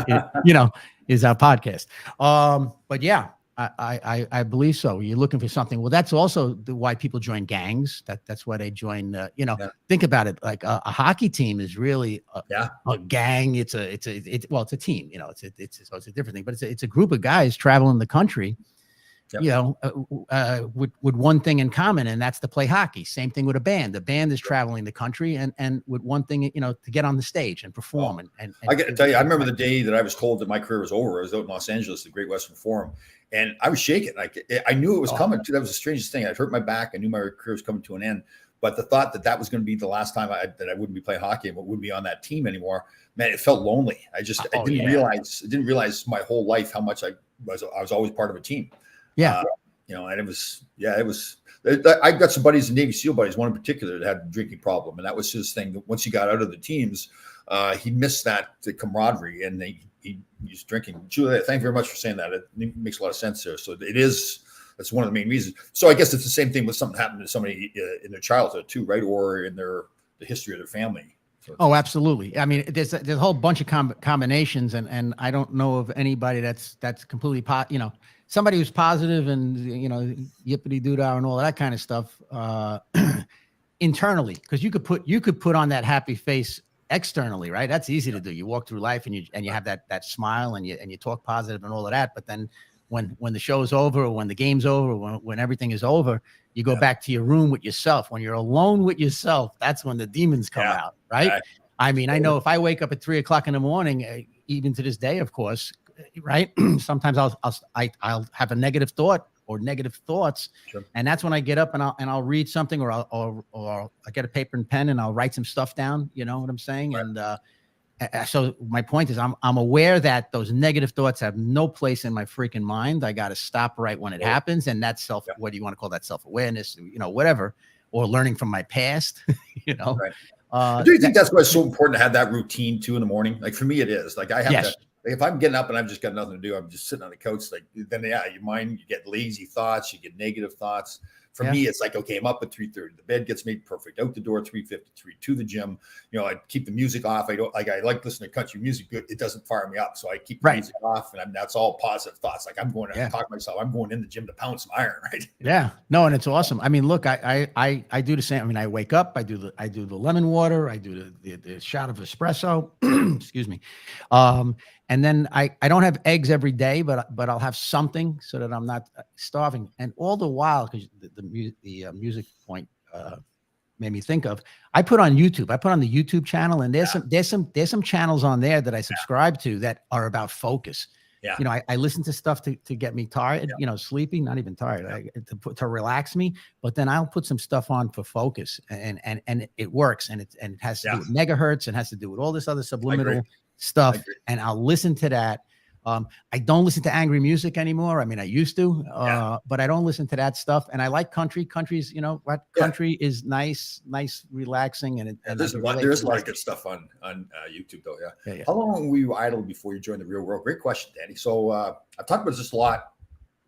you know, is our podcast. But yeah, I believe so. You're looking for something. Well, that's also why people join gangs. That's why they join, you know, think about it. Like a hockey team is really a gang. It's a team, you know, it's a different thing, but it's a group of guys traveling the country, you know, with one thing in common, and that's to play hockey. Same thing with a band. The band is traveling the country and with one thing, you know, to get on the stage and perform. And I got to tell you, I remember the day that I was told that my career was over. I was out in Los Angeles, the Great Western Forum, and I was shaking. Like I knew it was coming too. That was the strangest thing. I'd hurt my back. I knew my career was coming to an end. But the thought that was going to be the last time that I wouldn't be playing hockey and wouldn't be on that team anymore, man, it felt lonely. I didn't realize my whole life how much I was always part of a team. Yeah. You know, and it was. I got some buddies, Navy SEAL buddies, one in particular that had a drinking problem, and that was his thing. That once he got out of the teams, he missed the camaraderie, and he's drinking. Julia, thank you very much for saying that. It makes a lot of sense there. So that's one of the main reasons. So I guess it's the same thing with something happened to somebody in their childhood too, right, or in the history of their family. So oh, absolutely. I mean, there's a whole bunch of combinations, and I don't know of anybody that's completely you know, somebody who's positive and, you know, yippity doo-dah and all that kind of stuff internally, because you could put on that happy face externally, right? That's easy to do. You walk through life and you have that smile and you talk positive and all of that. But then when the show's over, or when the game's over, or when everything is over, you go back to your room with yourself. When you're alone with yourself, that's when the demons come out, right? I mean, I know if I wake up at 3 o'clock in the morning, even to this day, of course, right? Sometimes I'll have a negative thought or negative thoughts, and that's when I get up and I'll read something, or I get a paper and pen and I'll write some stuff down. You know what I'm saying? Right. And so my point is, I'm aware that those negative thoughts have no place in my freaking mind. I got to stop right when it happens, and that's what do you want to call that? Self-awareness, you know, whatever, or learning from my past, you know. Right. Do you think that's why it's so important to have that routine too in the morning? Like for me, it is. Like I have to. Like if I'm getting up and I've just got nothing to do, I'm just sitting on the couch. Like then, your mind, you get lazy thoughts, you get negative thoughts. For me, it's like, okay, I'm up at 3:30. The bed gets made perfect. Out the door 3:53 to the gym. You know, I keep the music off. I like listening to country music. It doesn't fire me up, so I keep the music off, and that's all positive thoughts. Like I'm going to talk to myself. I'm going in the gym to pound some iron, right? Yeah, no, and it's awesome. I mean, look, I do the same. I mean, I wake up, I do the lemon water, I do the shot of espresso. Excuse me. and then I don't have eggs every day, but I'll have something so that I'm not starving. And all the while, because the music point made me think of, I put on YouTube. I put on the YouTube channel, and there's some channels on there that I subscribe to that are about focus. Yeah. You know, I listen to stuff to get me tired, you know, sleepy, not even tired, to relax me. But then I'll put some stuff on for focus, and it works, and it has to do with megahertz, and has to do with all this other subliminal stuff. And I'll listen to that. I don't listen to angry music anymore. I mean, I used to, but I don't listen to that stuff. And I like country. Country's, you know what? Country is nice, relaxing, and there's a lot of good stuff on YouTube though. Yeah. How long were you idle before you joined the real world? Great question, Danny. So I've talked about this a lot.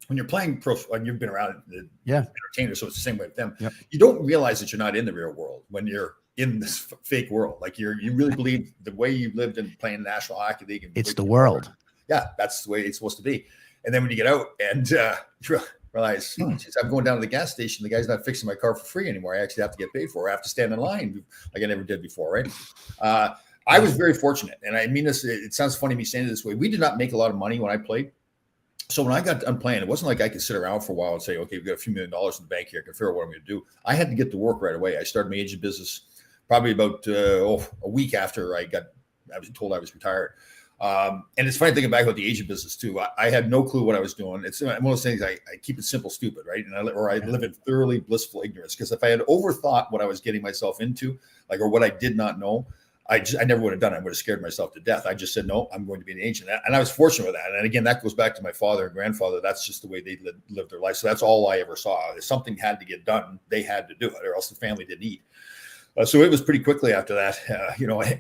When you're playing pro, and you've been around the entertainers, so it's the same way with them. Yep. You don't realize that you're not in the real world when you're in this fake world. Like you really believe the way you lived in playing the National Hockey League. It's the world. Yeah, that's the way it's supposed to be. And then when you get out and you realize, geez, I'm going down to the gas station, the guy's not fixing my car for free anymore. I actually have to get paid for it. I have to stand in line like I never did before, right? I was very fortunate. And I mean this, it sounds funny me saying it this way. We did not make a lot of money when I played. So when I got done playing, it wasn't like I could sit around for a while and say, okay, we've got a few $1 million in the bank here. I can figure out what I'm going to do. I had to get to work right away. I started my agent business probably about a week after I was told I was retired. And it's funny thinking back about the agent business too. I had no clue what I was doing. It's one of those things I keep it simple, stupid, right? And I live in thoroughly blissful ignorance, because if I had overthought what I was getting myself into, or what I did not know, I never would have done it. I would have scared myself to death. I just said, no, I'm going to be an agent. And I was fortunate with that. And again, that goes back to my father and grandfather. That's just the way they lived their life. So that's all I ever saw. If something had to get done, they had to do it, or else the family didn't eat. So it was pretty quickly after that,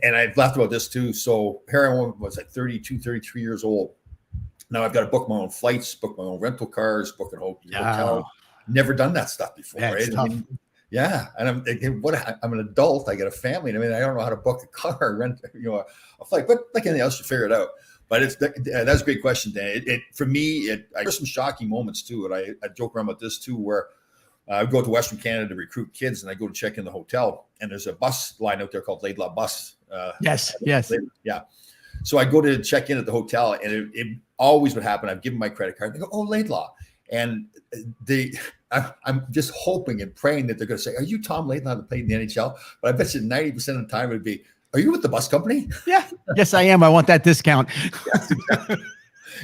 and I've laughed about this too. So here I was like 32, 33 years old. Now I've got to book my own flights, book my own rental cars, book an hotel. Never done that stuff before, right? I mean, and I'm thinking, I'm an adult. I got a family. And I mean, I don't know how to book a car, rent, a flight, but like anything else, you figure it out. But that's a great question, Dan. For me, there's some shocking moments too. And I joke around about this too, where I go to Western Canada to recruit kids, and I go to check in the hotel, and there's a bus line out there called Laidlaw Bus. Yes. Yeah. So I go to check in at the hotel, and it always would happen. I've given my credit card. They go, "Oh, Laidlaw," and I'm just hoping and praying that they're going to say, "Are you Tom Laidlaw that played in the NHL?" But I bet you 90% of the time it would be, "Are you with the bus company?" Yeah. Yes, I am. I want that discount. Yes, exactly.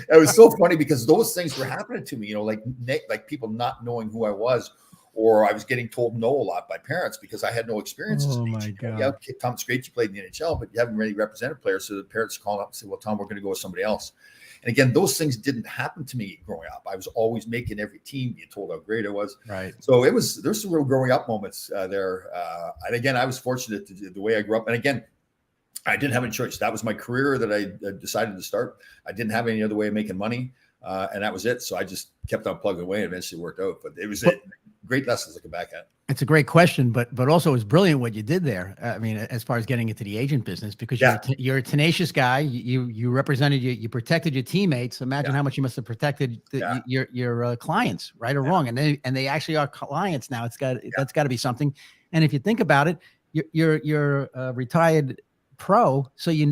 It was so funny because those things were happening to me, like people not knowing who I was, or I was getting told no a lot by parents because I had no experience. Oh my God. Yeah, Tom, it's great you played in the NHL, but you haven't really represented players. So the parents call up and say, well, Tom, we're going to go with somebody else. And again, those things didn't happen to me growing up. I was always making every team, being told how great I was. Right. So there's some real growing up moments there. And again, I was fortunate to the way I grew up. And again, I didn't have any choice. That was my career that I decided to start. I didn't have any other way of making money. And that was it. So I just kept on plugging away, and eventually worked out. But it was great lessons looking back at. It's a great question, but also it's brilliant what you did there. I mean, as far as getting into the agent business, because you're a tenacious guy. You represented you protected your teammates. Imagine how much you must have protected your clients, right or wrong. And they actually are clients now. That's got to be something. And if you think about it, you're retired pro, so you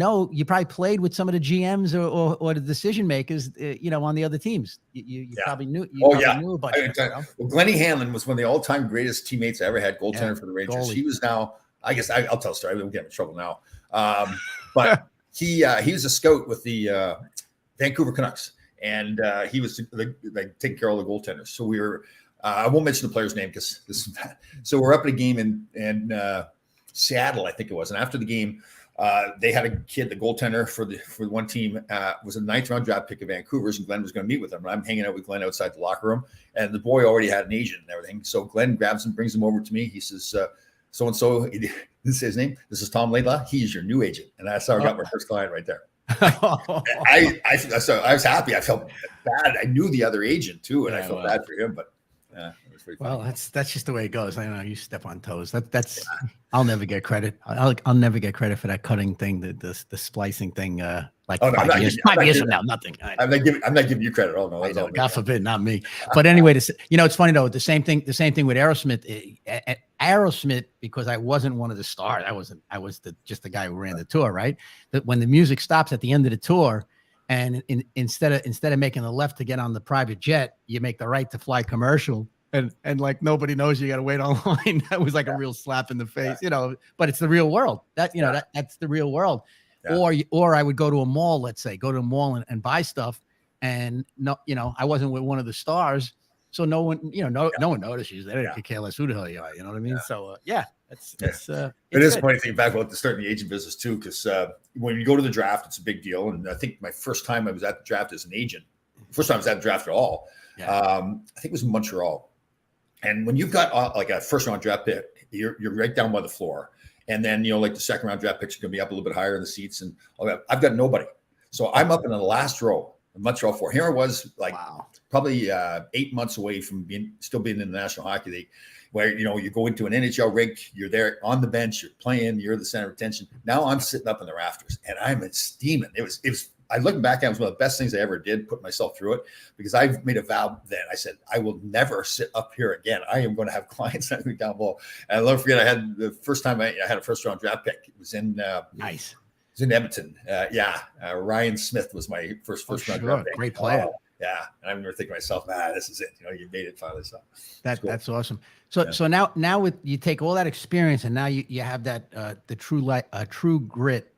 probably played with some of the GMs or the decision makers, on the other teams. You probably knew. Knew a bunch of them, well, Glennie Hanlon was one of the all-time greatest teammates I ever had. Goaltender for the Rangers. Goalie. He was now. I guess I'll tell a story. We won't get in trouble now. But he was a scout with the Vancouver Canucks, and he was like taking care of all the goaltenders. So we were. I won't mention the player's name because this is bad. So we're up at a game in Seattle, I think it was, and after the game. They had a kid, the goaltender for the one team, was a 9th round draft pick of Vancouver's, and Glenn was going to meet with him. And I'm hanging out with Glenn outside the locker room, and the boy already had an agent and everything. So Glenn grabs him, brings him over to me. He says, so-and-so, this is his name. This is Tom Laidlaw. He's your new agent. And that's how I got my first client right there. I was happy. I felt bad. I knew the other agent too, and I felt bad for him, but well, that's just the way it goes. I know you step on toes. I'll never get credit. I'll never get credit for that cutting thing, the splicing thing. 5 years from now, nothing. I'm not giving you credit. Oh no, no, God forbid, not me. But anyway, it's funny though. The same thing with Aerosmith. Aerosmith, because I wasn't one of the stars. I was just the guy who ran the tour, right? That when the music stops at the end of the tour, And instead of making the left to get on the private jet, you make the right to fly commercial. And like nobody knows you got to wait online. That was like a real slap in the face, but it's the real world. That's the real world. Yeah. Or I would go to a mall, let's say, and buy stuff. And I wasn't with one of the stars. So no one, no one notices. They didn't care less who the hell you are. You know what I mean? Yeah. So it is a funny thing back about starting the agent business too, because when you go to the draft, it's a big deal. And I think my first time I was at the draft as an agent, first time I was at the draft at all, I think it was in Montreal. And when you've got like a first round draft pick, you're right down by the floor. And then, like the second round draft picks are going to be up a little bit higher in the seats. And I've got nobody. So I'm up in the last row of Montreal 4. Here I was probably 8 months away from still being in the National Hockey League, where, you go into an NHL rink, you're there on the bench, you're playing, you're the center of attention. Now I'm sitting up in the rafters and I'm steaming. It was, I look back at it, was one of the best things I ever did, put myself through it, because I've made a vow then. I said, I will never sit up here again. I am going to have clients that down below. And I'll never forget, I had the first time I had a first round draft pick. It was in nice. It was in Edmonton. Ryan Smith was my first round draft pick. Great player. Yeah. And I remember thinking to myself, this is it. You made it finally. So that's awesome. So now with you take all that experience and now you have that the true grit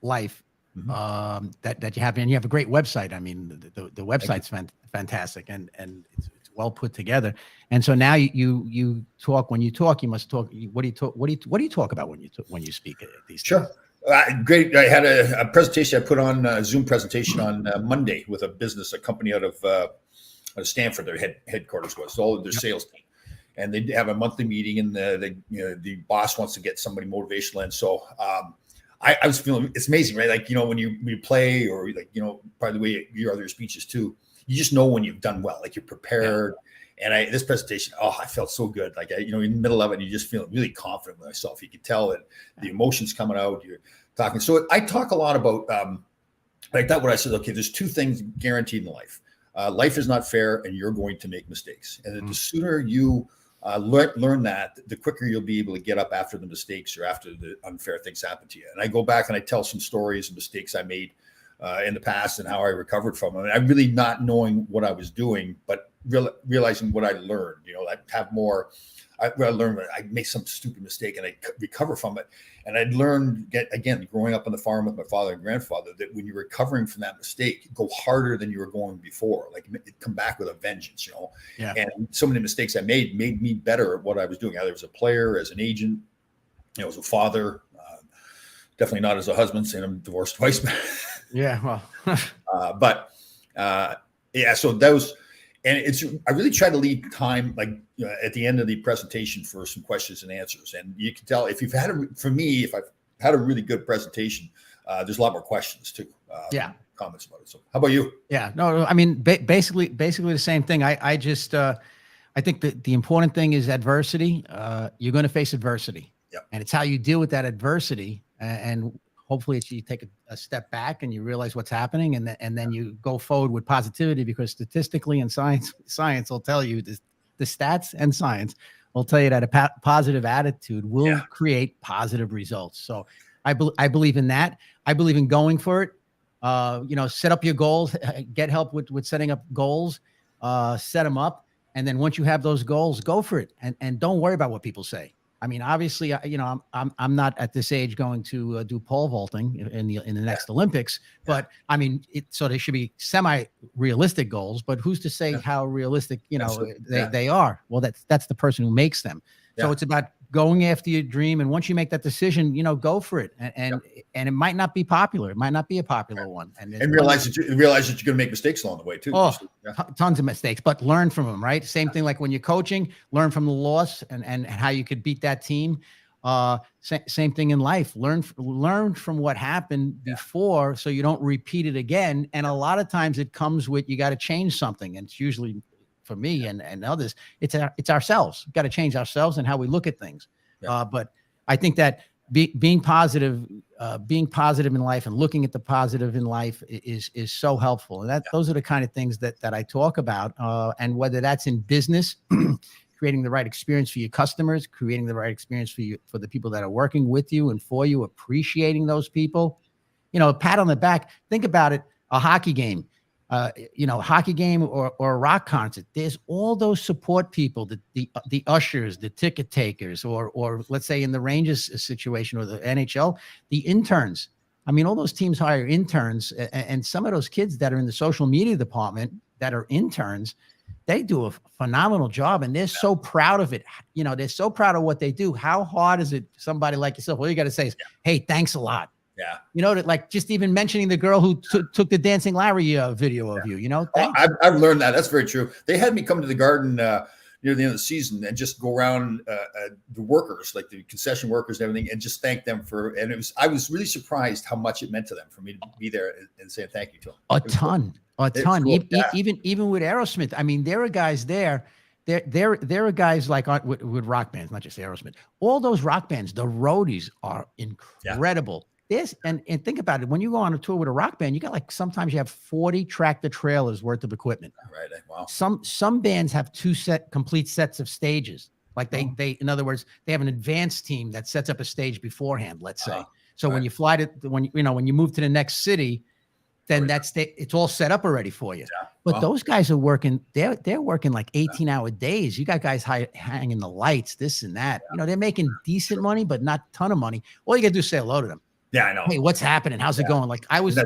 life. Mm-hmm. That you have, and you have a great website. I mean, the website's fantastic and it's well put together. And so now you talk. When you talk, you must talk. What do you talk about when you speak at these? Sure. Great. I had a presentation I put on a Zoom presentation on Monday with a company out of Stanford. Their headquarters was all of their sales team, and they have a monthly meeting, and the boss wants to get somebody motivational in. So I was feeling, it's amazing, right? Like, when you play, or like, by the way, your other speeches too, you just know when you've done well, like you're prepared. Yeah. And this presentation, I felt so good. Like, in the middle of it, you just feel really confident with myself. You could tell that the emotions coming out, you're talking. So I talk a lot about, like that, what I said, okay, there's two things guaranteed in life. Life is not fair and you're going to make mistakes. And the sooner you learn that, the quicker you'll be able to get up after the mistakes or after the unfair things happen to you. And I go back and I tell some stories and mistakes I made in the past and how I recovered from them. And I'm really not knowing what I was doing, but realizing what I learned. I have more. I learned I make some stupid mistake and I recover from it. And I'd learned, again, growing up on the farm with my father and grandfather, that when you're recovering from that mistake, go harder than you were going before. Like, come back with a vengeance, Yeah. And so many mistakes I made me better at what I was doing, either as a player, as an agent, as a father, definitely not as a husband, saying I'm divorced twice. Yeah. Well, so that was. And I really try to leave time, like at the end of the presentation, for some questions and answers. And you can tell if if I've had a really good presentation, there's a lot more questions too. Comments about it. So how about you? Yeah, no, I mean, basically the same thing. I just, I think that the important thing is adversity. You're going to face adversity, and it's how you deal with that adversity. And hopefully you take a step back and you realize what's happening, and then you go forward with positivity, because statistically and science will tell you, the stats and science will tell you that a positive attitude will create positive results. So I believe in that. I believe in going for it. Set up your goals, get help with setting up goals, set them up. And then once you have those goals, go for it. And don't worry about what people say. I mean, obviously, I'm not at this age going to do pole vaulting in the next Olympics, but I mean, so they should be semi-realistic goals. But who's to say how realistic they are? Well, that's the person who makes them. So it's about going after your dream, and once you make that decision, go for it. And it might not be popular. It might not be a popular one. And realize that you're going to make mistakes along the way too. Tons of mistakes, but learn from them, right? Same thing like when you're coaching, learn from the loss and how you could beat that team. Same thing in life. Learn from what happened before, so you don't repeat it again. And a lot of times it comes with, you got to change something. And it's usually, for me and others, it's ourselves. We've got to change ourselves and how we look at things. But I think that being positive in life and looking at the positive in life is so helpful. And those are the kind of things that I talk about. And whether that's in business, creating the right experience for your customers, creating the right experience for the people that are working with you and for you, appreciating those people, a pat on the back. Think about it. a hockey game, hockey game or a rock concert. There's all those support people, the ushers, the ticket takers, or let's say in the Rangers situation or the NHL, the interns. I mean, all those teams hire interns, and some of those kids that are in the social media department that are interns, they do a phenomenal job, and they're so proud of it. They're so proud of what they do. How hard is it? Somebody like yourself, all you got to say is, "Hey, thanks a lot." Yeah. That, like, just even mentioning the girl who took the Dancing Larry video of you. I've learned that. That's very true. They had me come to the Garden near the end of the season and just go around the workers, like the concession workers and everything, and just thank them I was really surprised how much it meant to them for me to be there and say thank you to them. A ton. Cool. Even with Aerosmith. I mean, there are guys there. There are guys like with rock bands, not just Aerosmith. All those rock bands, the roadies are incredible. And think about it. When you go on a tour with a rock band, you got sometimes you have 40 tractor trailers worth of equipment. Right. Wow. Some bands have complete sets of stages. Like they in other words, they have an advanced team that sets up a stage beforehand, let's say. So when you fly when you move to the next city, then it's all set up already for you. Yeah. But those guys are working, they're working like 18-hour days. You got guys hanging the lights, this and that. They're making decent money, but not a ton of money. All you got to do is say hello to them. Yeah, I know. Hey, what's happening? How's it going? Like I was,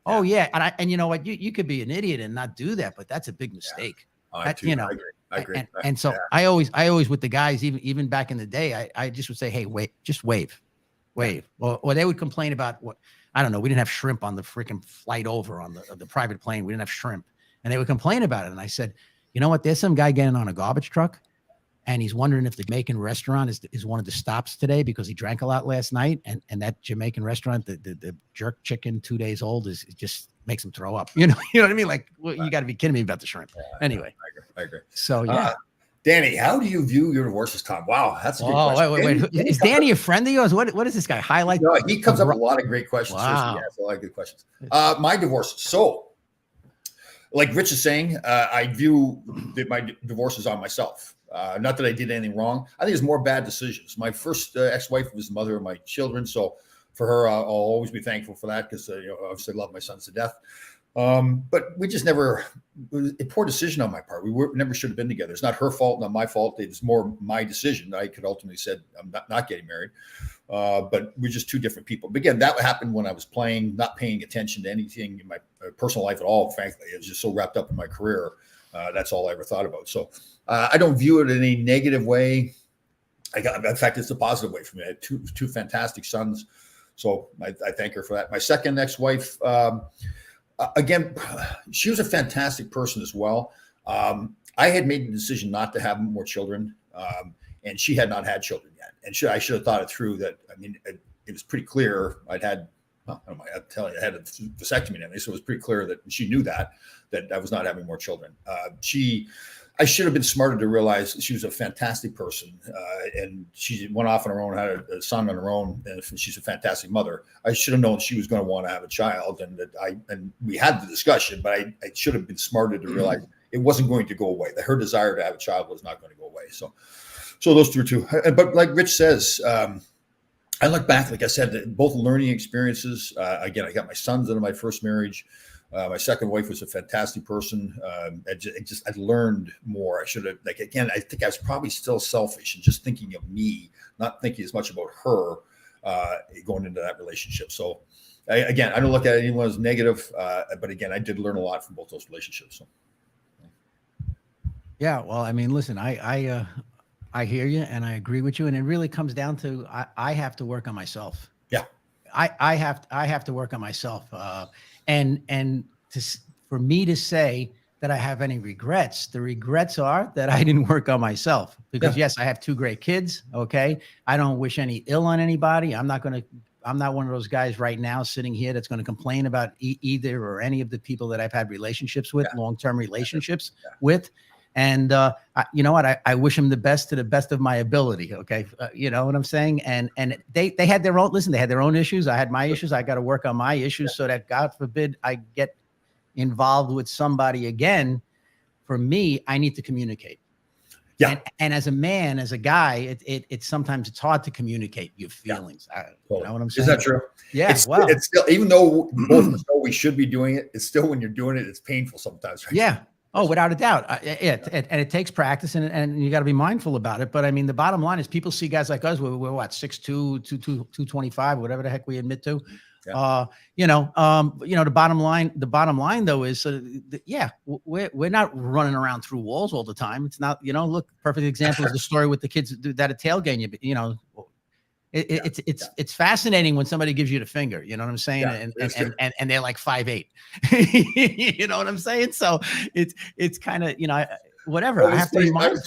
oh yeah. And you know what? You could be an idiot and not do that, but that's a big mistake. I agree. And so I always with the guys, even back in the day, I just would say, hey, just wave. Or they would complain about what, I don't know. We didn't have shrimp on the freaking flight over on the private plane. We didn't have shrimp, and they would complain about it. And I said, you know what? There's some guy getting on a garbage truck, and he's wondering if the Jamaican restaurant is one of the stops today because he drank a lot last night. And that Jamaican restaurant, the jerk chicken 2 days old it just makes him throw up. You know what I mean? Like, well, you got to be kidding me about the shrimp. Anyway, I agree. So yeah. Danny, how do you view your divorces, Tom? Wow, that's a good question. Wait. Is Danny a friend of yours? What is this guy highlight? No, he comes up with a lot of great questions. Wow. He asks a lot of good questions. My divorce. So, like Rich is saying, I view my divorces on myself. Not that I did anything wrong. I think it's more bad decisions. My first ex-wife was the mother of my children. So for her, I'll always be thankful for that because obviously I love my sons to death. But we just never, it was a poor decision on my part. We never should have been together. It's not her fault, not my fault. It's more my decision. I could ultimately said, I'm not getting married. But we're just two different people. But again, that happened when I was playing, not paying attention to anything in my personal life at all. Frankly, it was just so wrapped up in my career. That's all I ever thought about. So I don't view it in a negative way. In fact, it's a positive way for me. I had two fantastic sons. So I thank her for that. My second ex-wife, again, she was a fantastic person as well. I had made the decision not to have more children, and she had not had children yet. And I should have thought it through. That it was pretty clear I'd had. Well, I tell you, I had a vasectomy and everything, so it was pretty clear that she knew that I was not having more children. I should have been smarter to realize she was a fantastic person, and she went off on her own, had a son on her own, and she's a fantastic mother. I should have known she was going to want to have a child, and we had the discussion, but I should have been smarter to realize it wasn't going to go away. That her desire to have a child was not going to go away. So those two. But like Rich says, I look back, like I said, both learning experiences. Again, I got my sons into my first marriage. My second wife was a fantastic person. I learned more. I should have, I think I was probably still selfish and just thinking of me, not thinking as much about her going into that relationship. So I don't look at anyone as negative, but again, I did learn a lot from both those relationships. So. Yeah. Well, I mean, listen, I hear you and I agree with you. And it really comes down to, I have to work on myself. Yeah. I have to work on myself. For me to say that I have any regrets, the regrets are that I didn't work on myself because yes, I have two great kids. Okay. I don't wish any ill on anybody. I'm not one of those guys right now sitting here that's going to complain about either or any of the people that I've had relationships with, long-term relationships with. And you know what? I wish them the best to the best of my ability. Okay. You know what I'm saying? And they had their own, they had their own issues. I had my issues. I got to work on my issues so that God forbid I get involved with somebody again. For me, I need to communicate. Yeah. And as a man, as a guy, it's sometimes it's hard to communicate your feelings. Totally. You know what I'm Is saying? that true? Yeah. It's still, even though both of us know we should be doing it, it's still, when you're doing it, it's painful sometimes, right? Yeah. Oh, without a doubt. And it takes practice, and you got to be mindful about it. But I mean, the bottom line is people see guys like us, we're what, 6'2", 225, whatever the heck we admit to. Yeah. The bottom line though is, we're not running around through walls all the time. It's not, look, perfect example is the story with the kids that are tailgating you. It's fascinating when somebody gives you the finger, you know what I'm saying? Yeah, and they're like 5'8", you know what I'm saying? So it's kind of, whatever. Well, I have to be I was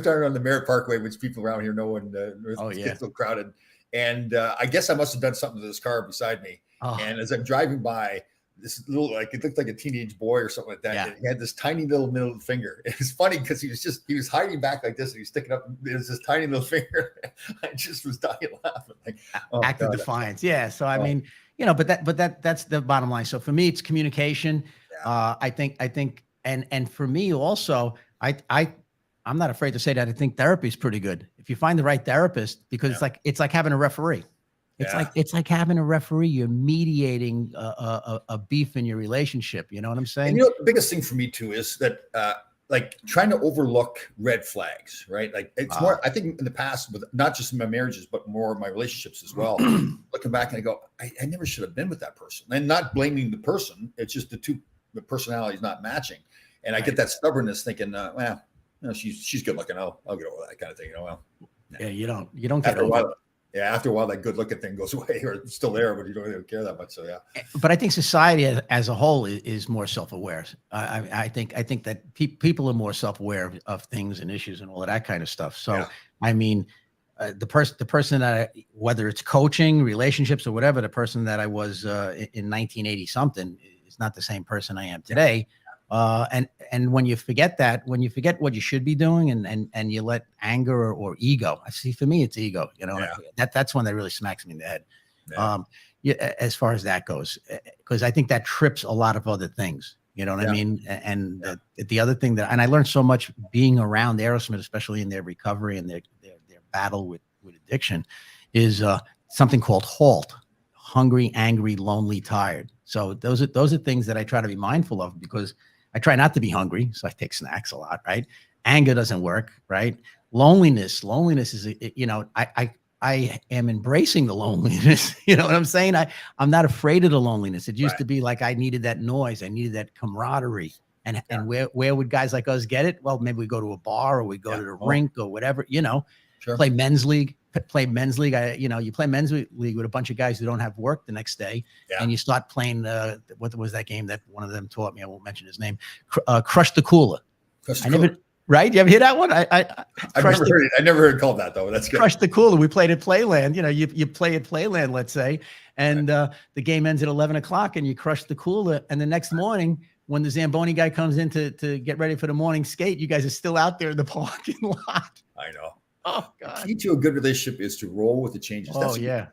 driving on the Merritt Parkway, which people around here know, and it gets so crowded. And I guess I must have done something to this car beside me. And as I'm driving by, this little, like, it looked like a teenage boy or something like that. And he had this tiny little middle finger. It was funny because he was hiding back like this, and he was sticking up. It was this tiny little finger. I just was dying laughing. Like, active defiance. Yeah. So I mean, but that's the bottom line. So for me, it's communication. Yeah. I think, and for me also, I'm not afraid to say that I think therapy is pretty good. If you find the right therapist, because it's like having a referee. It's like having a referee. You're mediating a beef in your relationship. You know what I'm saying? And the biggest thing for me too is that like trying to overlook red flags, right? Like it's more, I think in the past, with not just in my marriages, but more of my relationships as well, looking back and I go, I never should have been with that person, and not blaming the person. It's just the personalities not matching. And I get that stubbornness thinking, she's good looking. I'll get over that kind of thing. You don't get over it. After a while, that good looking thing goes away, or it's still there, but you don't even care that much. So But I think society as a whole is more self-aware. I think that people are more self-aware of things and issues and all of that kind of stuff. So I mean, the person that whether it's coaching, relationships, or whatever, the person that I was in 1980 something is not the same person I am today. And when you forget what you should be doing, and you let anger or ego, I see, for me, it's ego, that's one that really smacks me in the head. As far as that goes, because I think that trips a lot of other things, you know what I mean? And the other thing and I learned so much being around Aerosmith, especially in their recovery and their battle with addiction, is something called HALT: hungry, angry, lonely, tired. So those are things that I try to be mindful of, because I try not to be hungry, so I take snacks a lot, right? Anger doesn't work, right? Loneliness is, I am embracing the loneliness. You know what I'm saying? I'm not afraid of the loneliness. It used to be like I needed that noise, I needed that camaraderie. And where would guys like us get it? Well, maybe we go to a bar, or we go to the rink, or whatever, play men's league. You play men's league with a bunch of guys who don't have work the next day, and you start playing what was that game that one of them taught me? I won't mention his name. Crush the Cooler. Right? You ever hear that one? I've never heard it. I never heard it called that, though. That's good. Crush the Cooler. We played at Playland. You play at Playland, let's say, and the game ends at 11 o'clock, and you crush the cooler. And the next morning, when the Zamboni guy comes in to get ready for the morning skate, you guys are still out there in the parking lot. I know. Oh, God. The key to a good relationship is to roll with the changes.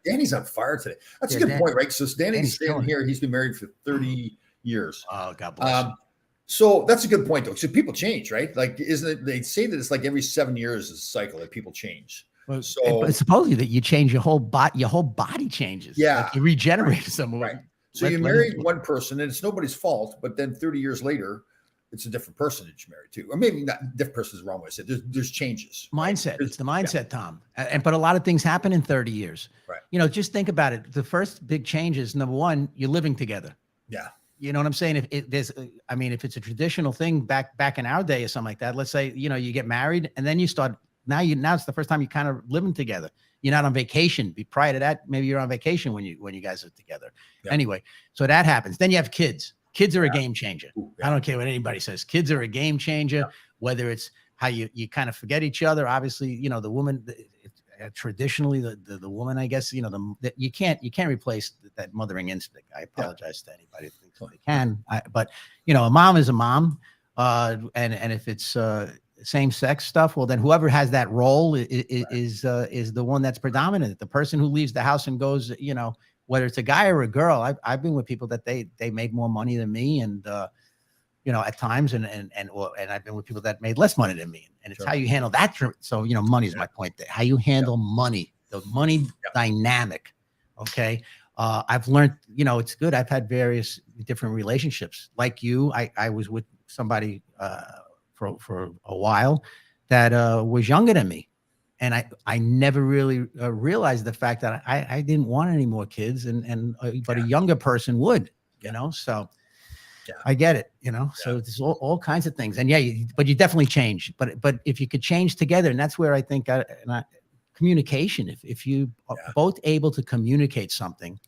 Danny's on fire today. That's a good point, right? So Danny's staying here. He's been married for 30 years. Oh, God bless. So that's a good point, though. So people change, right? Like, isn't it? They say that it's like every 7 years is a cycle that people change. Well, so supposedly that you change your whole body changes. Yeah, like you regenerate some. Right. So you marry one person, and it's nobody's fault. But then 30 years later, it's a different person that you're married to, or maybe not. Different person is the wrong way to say it. There's changes. Mindset. It's the mindset, Tom. But a lot of things happen in 30 years. Right. Just think about it. The first big change is, number one, you're living together. Yeah. You know what I'm saying? If it's a traditional thing back in our day or something like that, let's say, you get married and then you start, now it's the first time you kind of living together. You're not on vacation. Prior to that, maybe you're on vacation when you guys are together. Yeah. Anyway, so that happens. Then you have kids. Kids are a game changer. I don't care what anybody says. Kids are a game changer, whether it's how you kind of forget each other. Obviously, the woman, traditionally the woman, I guess, you can't replace that mothering instinct. I apologize to anybody who thinks they can, but a mom is a mom, and if it's same sex stuff, well, then whoever has that role is the one that's predominant. The person who leaves the house and goes, whether it's a guy or a girl. I've been with people that they made more money than me, and at times, and I've been with people that made less money than me, and it's Sure. how you handle that. So, money is my point there. How you handle money, the money dynamic. Okay. I've learned, it's good. I've had various different relationships. Like you, I was with somebody for a while that was younger than me. And I never really realized the fact that I didn't want any more kids, but a younger person would, so I get it, so there's all kinds of things. And but you definitely change, but if you could change together, and that's where I think communication, if you are both able to communicate something,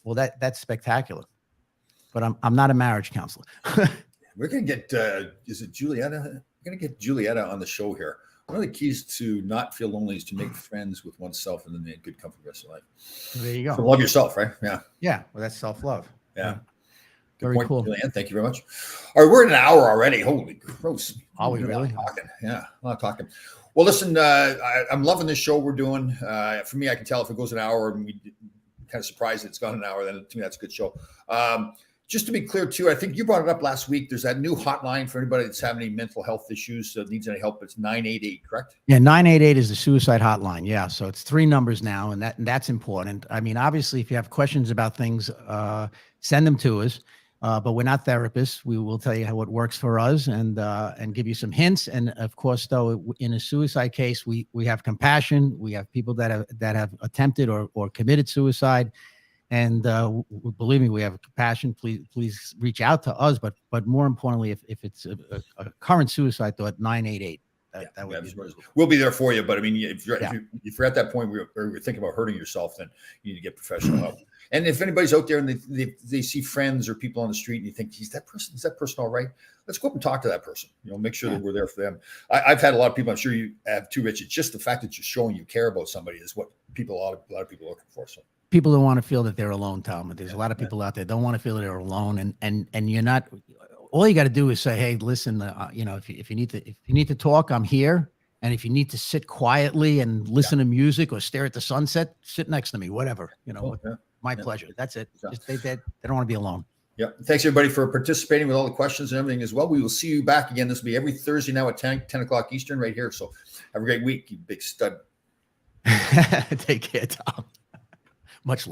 well, that's spectacular. But I'm not a marriage counselor. We're going to get, is it Julietta? We're going to get Julietta on the show here. One of the keys to not feel lonely is to make friends with oneself and then make good comfort the rest of life. There you go. So love yourself, right? Yeah. Yeah. Well, that's self-love. Yeah. Good Very point, cool. Julianne. Thank you very much. All right, we're in an hour already. Holy gross. Are we really? Talking. Yeah, a lot of talking. Well, listen, I'm loving this show we're doing. For me, I can tell if it goes an hour and we kind of surprised it's gone an hour, then to me, that's a good show. Just to be clear, too, I think you brought it up last week. There's that new hotline for anybody that's having any mental health issues, needs any help. It's 988, correct? Yeah, 988 is the suicide hotline. Yeah, so it's 3 numbers now, and that's important. I mean, obviously, if you have questions about things, send them to us. But we're not therapists. We will tell you what works for us and give you some hints. And of course, though, in a suicide case, we have compassion. We have people that have attempted or committed suicide. And believe me, we have compassion. Please reach out to us. But more importantly, if it's a current suicide thought, 988. We'll be there for you. But I mean, if you're at that point where you're thinking about hurting yourself, then you need to get professional help. And if anybody's out there and they see friends or people on the street and you think, geez, is that person all right? Let's go up and talk to that person. Make sure that we're there for them. I've had a lot of people, I'm sure you have too, Rich. It's just the fact that you're showing you care about somebody is what a lot of people are looking for. So people don't want to feel that they're alone, Tom. There's a lot of people out there don't want to feel that they're alone. And you're not, all you got to do is say, hey, listen, if you need to talk, I'm here. And if you need to sit quietly and listen to music or stare at the sunset, sit next to me, whatever, my pleasure. That's it. Just, they don't want to be alone. Yeah. Thanks everybody for participating with all the questions and everything as well. We will see you back again. This will be every Thursday now at 10 o'clock Eastern right here. So have a great week, you big stud. Take care, Tom. Much love.